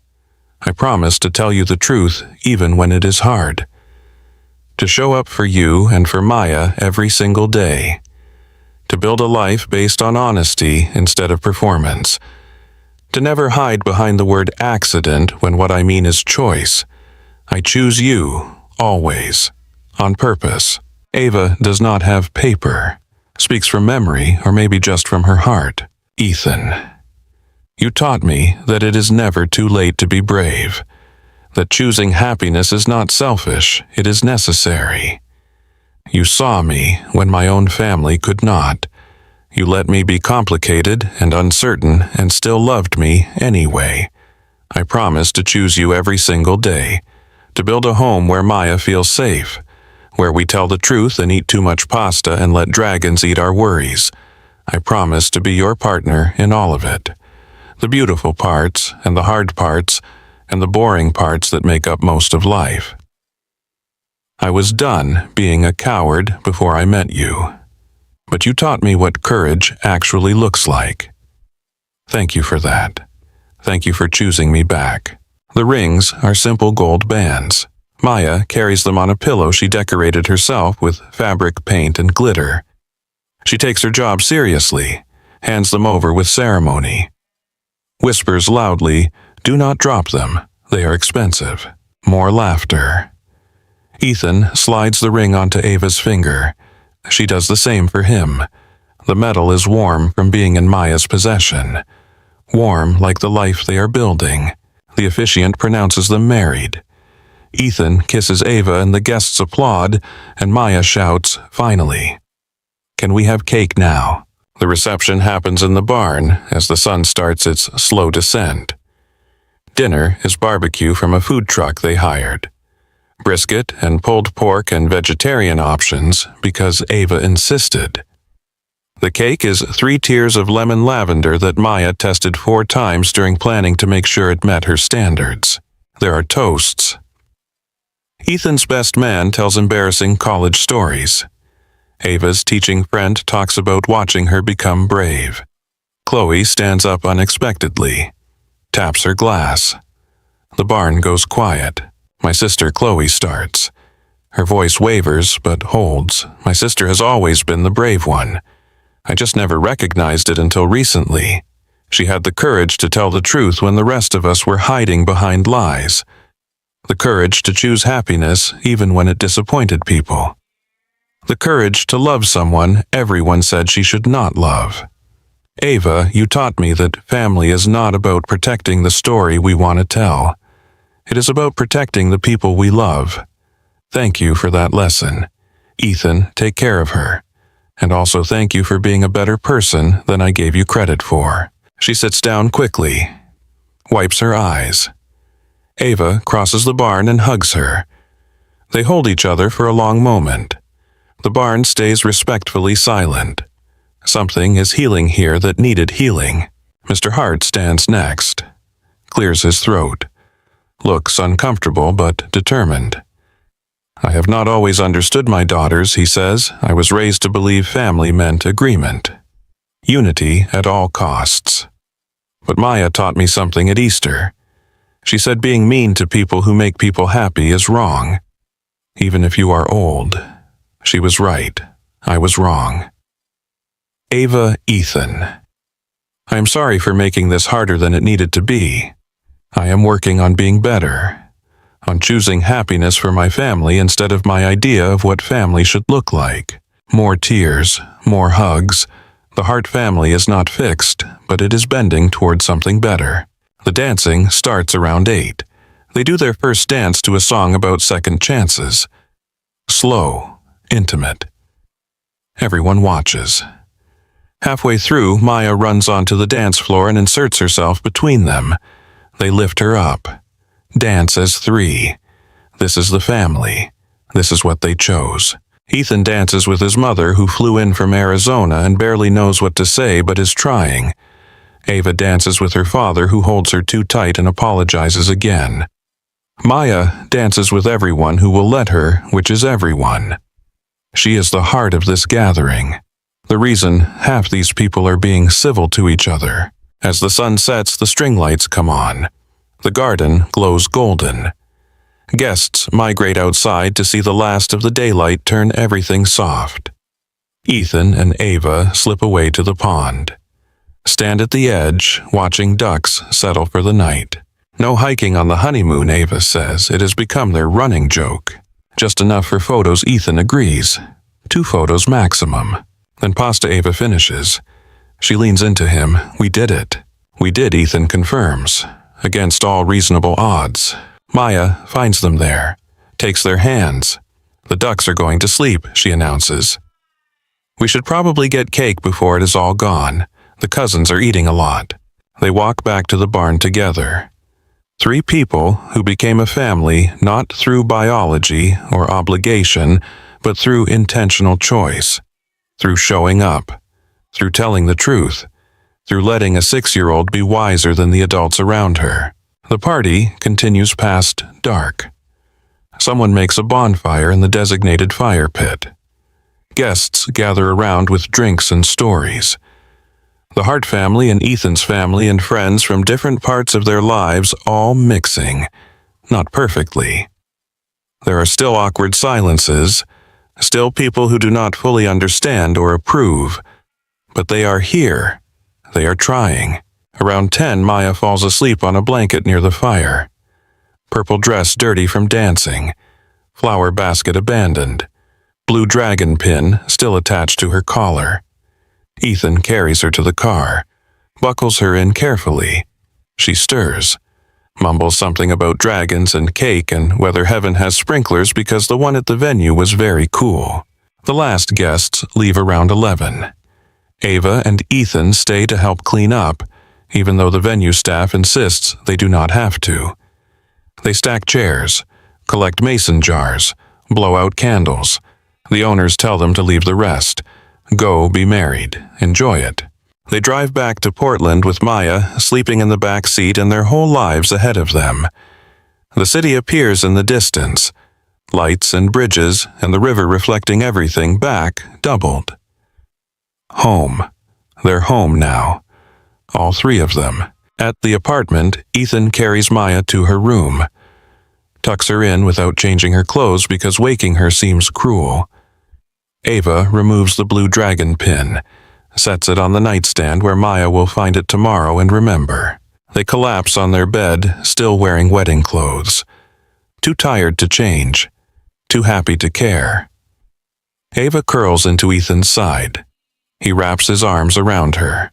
Speaker 1: I promise to tell you the truth even when it is hard. To show up for you and for Maya every single day. To build a life based on honesty instead of performance. To never hide behind the word accident when what I mean is choice. I choose you, always, on purpose. Ava does not have paper, speaks from memory or maybe just from her heart. Ethan. You taught me that it is never too late to be brave, that choosing happiness is not selfish, it is necessary. You saw me when my own family could not. You let me be complicated and uncertain and still loved me anyway. I promise to choose you every single day, to build a home where Maya feels safe, where we tell the truth and eat too much pasta and let dragons eat our worries. I promise to be your partner in all of it. The beautiful parts and the hard parts and the boring parts that make up most of life. I was done being a coward before I met you. But you taught me what courage actually looks like. Thank you for that. Thank you for choosing me back. The rings are simple gold bands. Maya carries them on a pillow she decorated herself with fabric, paint, and glitter. She takes her job seriously, hands them over with ceremony. Whispers loudly, "Do not drop them. They are expensive." More laughter. Ethan slides the ring onto Ava's finger. She does the same for him. The metal is warm from being in Maya's possession. Warm like the life they are building. The officiant pronounces them married. Ethan kisses Ava and the guests applaud, and Maya shouts, "Finally." Can we have cake now? The reception happens in the barn as the sun starts its slow descent. Dinner is barbecue from a food truck they hired. Brisket and pulled pork and vegetarian options because Ava insisted. The cake is 3 tiers of lemon lavender that Maya tested 4 times during planning to make sure it met her standards. There are toasts. Ethan's best man tells embarrassing college stories. Ava's teaching friend talks about watching her become brave. Chloe stands up unexpectedly, taps her glass. The barn goes quiet. My sister Chloe starts. Her voice wavers but holds. My sister has always been the brave one. I just never recognized it until recently. She had the courage to tell the truth when the rest of us were hiding behind lies. The courage to choose happiness even when it disappointed people. The courage to love someone everyone said she should not love. Ava, you taught me that family is not about protecting the story we want to tell. It is about protecting the people we love. Thank you for that lesson. Ethan, take care of her. And also thank you for being a better person than I gave you credit for. She sits down quickly, wipes her eyes. Ava crosses the barn and hugs her. They hold each other for a long moment. The barn stays respectfully silent. Something is healing here that needed healing. Mr. Hart stands next, clears his throat, looks uncomfortable but determined. I have not always understood my daughters, he says. I was raised to believe family meant agreement. Unity at all costs. But Maya taught me something at Easter. She said being mean to people who make people happy is wrong. Even if you are old. She was right. I was wrong. Ava, Ethan. I am sorry for making this harder than it needed to be. I am working on being better. On choosing happiness for my family instead of my idea of what family should look like. More tears, more hugs. The Hart family is not fixed, but it is bending towards something better. The dancing starts around 8. They do their first dance to a song about second chances. Slow, intimate. Everyone watches. Halfway through, Maya runs onto the dance floor and inserts herself between them. They lift her up. Dance as 3. This is the family. This is what they chose. Ethan dances with his mother, who flew in from Arizona and barely knows what to say but is trying. Ava dances with her father, who holds her too tight and apologizes again. Maya dances with everyone who will let her, which is everyone. She is the heart of this gathering. The reason half these people are being civil to each other. As the sun sets, the string lights come on. The garden glows golden. Guests migrate outside to see the last of the daylight turn everything soft. Ethan and Ava slip away to the pond. Stand at the edge, watching ducks settle for the night. No hiking on the honeymoon, Ava says. It has become their running joke. Just enough for photos, Ethan agrees. 2 photos maximum. Then pasta Ava finishes. She leans into him. We did it. We did, Ethan confirms. Against all reasonable odds. Maya finds them there. Takes their hands. The ducks are going to sleep, she announces. We should probably get cake before it is all gone. The cousins are eating a lot. They walk back to the barn together. 3 people who became a family not through biology or obligation, but through intentional choice. Through showing up. Through telling the truth. Through letting a 6-year-old be wiser than the adults around her. The party continues past dark. Someone makes a bonfire in the designated fire pit. Guests gather around with drinks and stories. The Hart family and Ethan's family and friends from different parts of their lives all mixing, not perfectly. There are still awkward silences, still people who do not fully understand or approve, but they are here. They are trying. Around 10, Maya falls asleep on a blanket near the fire. Purple dress dirty from dancing. Flower basket abandoned. Blue dragon pin still attached to her collar. Ethan carries her to the car, buckles her in carefully. She stirs, mumbles something about dragons and cake and whether heaven has sprinklers because the one at the venue was very cool. The last guests leave around 11. Ava and Ethan stay to help clean up, even though the venue staff insists they do not have to. They stack chairs, collect mason jars, blow out candles. The owners tell them to leave the rest. Go be married. Enjoy it. They drive back to Portland with Maya sleeping in the back seat and their whole lives ahead of them. The city appears in the distance. Lights and bridges and the river reflecting everything back doubled. Home. They're home now. All three of them. At the apartment, Ethan carries Maya to her room. Tucks her in without changing her clothes because waking her seems cruel. Ava removes the blue dragon pin, sets it on the nightstand where Maya will find it tomorrow and remember. They collapse on their bed, still wearing wedding clothes. Too tired to change. Too happy to care. Ava curls into Ethan's side. He wraps his arms around her.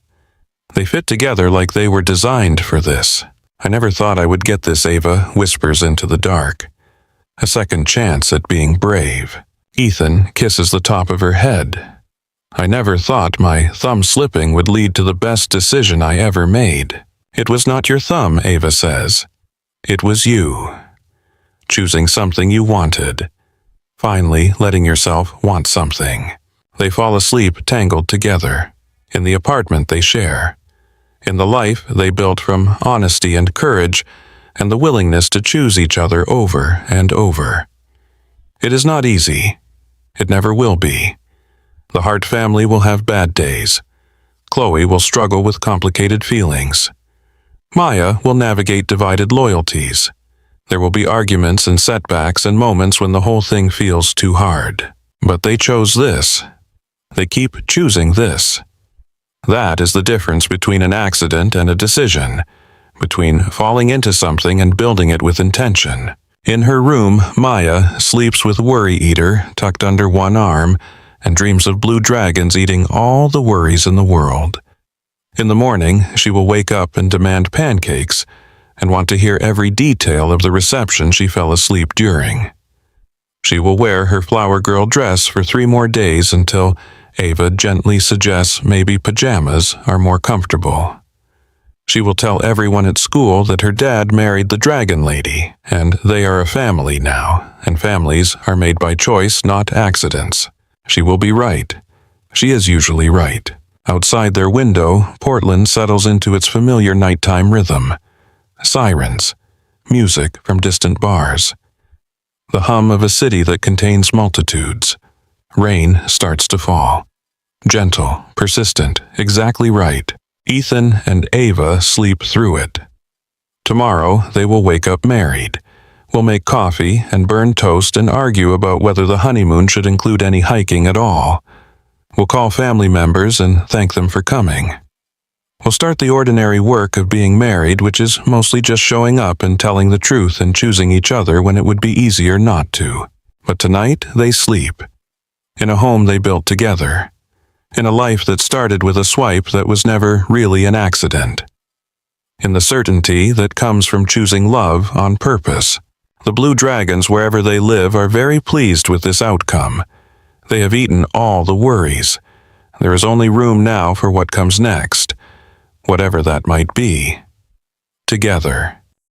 Speaker 1: They fit together like they were designed for this. I never thought I would get this, Ava whispers into the dark. A second chance at being brave. Ethan kisses the top of her head. I never thought my thumb slipping would lead to the best decision I ever made. It was not your thumb, Ava says. It was you. Choosing something you wanted. Finally letting yourself want something. They fall asleep tangled together. In the apartment they share. In the life they built from honesty and courage and the willingness to choose each other over and over. It is not easy. It never will be. The Hart family will have bad days. Chloe will struggle with complicated feelings. Maya will navigate divided loyalties. There will be arguments and setbacks and moments when the whole thing feels too hard. But they chose this. They keep choosing this. That is the difference between an accident and a decision, between falling into something and building it with intention. In her room, Maya sleeps with Worry Eater tucked under one arm and dreams of blue dragons eating all the worries in the world. In the morning, she will wake up and demand pancakes and want to hear every detail of the reception she fell asleep during. She will wear her flower girl dress for 3 more days until Ava gently suggests maybe pajamas are more comfortable. She will tell everyone at school that her dad married the dragon lady, and they are a family now, and families are made by choice, not accidents. She will be right. She is usually right. Outside their window, Portland settles into its familiar nighttime rhythm. Sirens, music from distant bars. The hum of a city that contains multitudes. Rain starts to fall. Gentle, persistent, exactly right. Ethan and Ava sleep through it. Tomorrow they will wake up married. Will make coffee and burn toast and argue about whether the honeymoon should include any hiking at all. Will call family members and thank them for coming. Will start the ordinary work of being married, which is mostly just showing up and telling the truth and choosing each other when it would be easier not to. But tonight they sleep. In a home they built together. In a life that started with a swipe that was never really an accident. In the certainty that comes from choosing love on purpose. The blue dragons, wherever they live, are very pleased with this outcome. They have eaten all the worries. There is only room now for what comes next, whatever that might be. Together.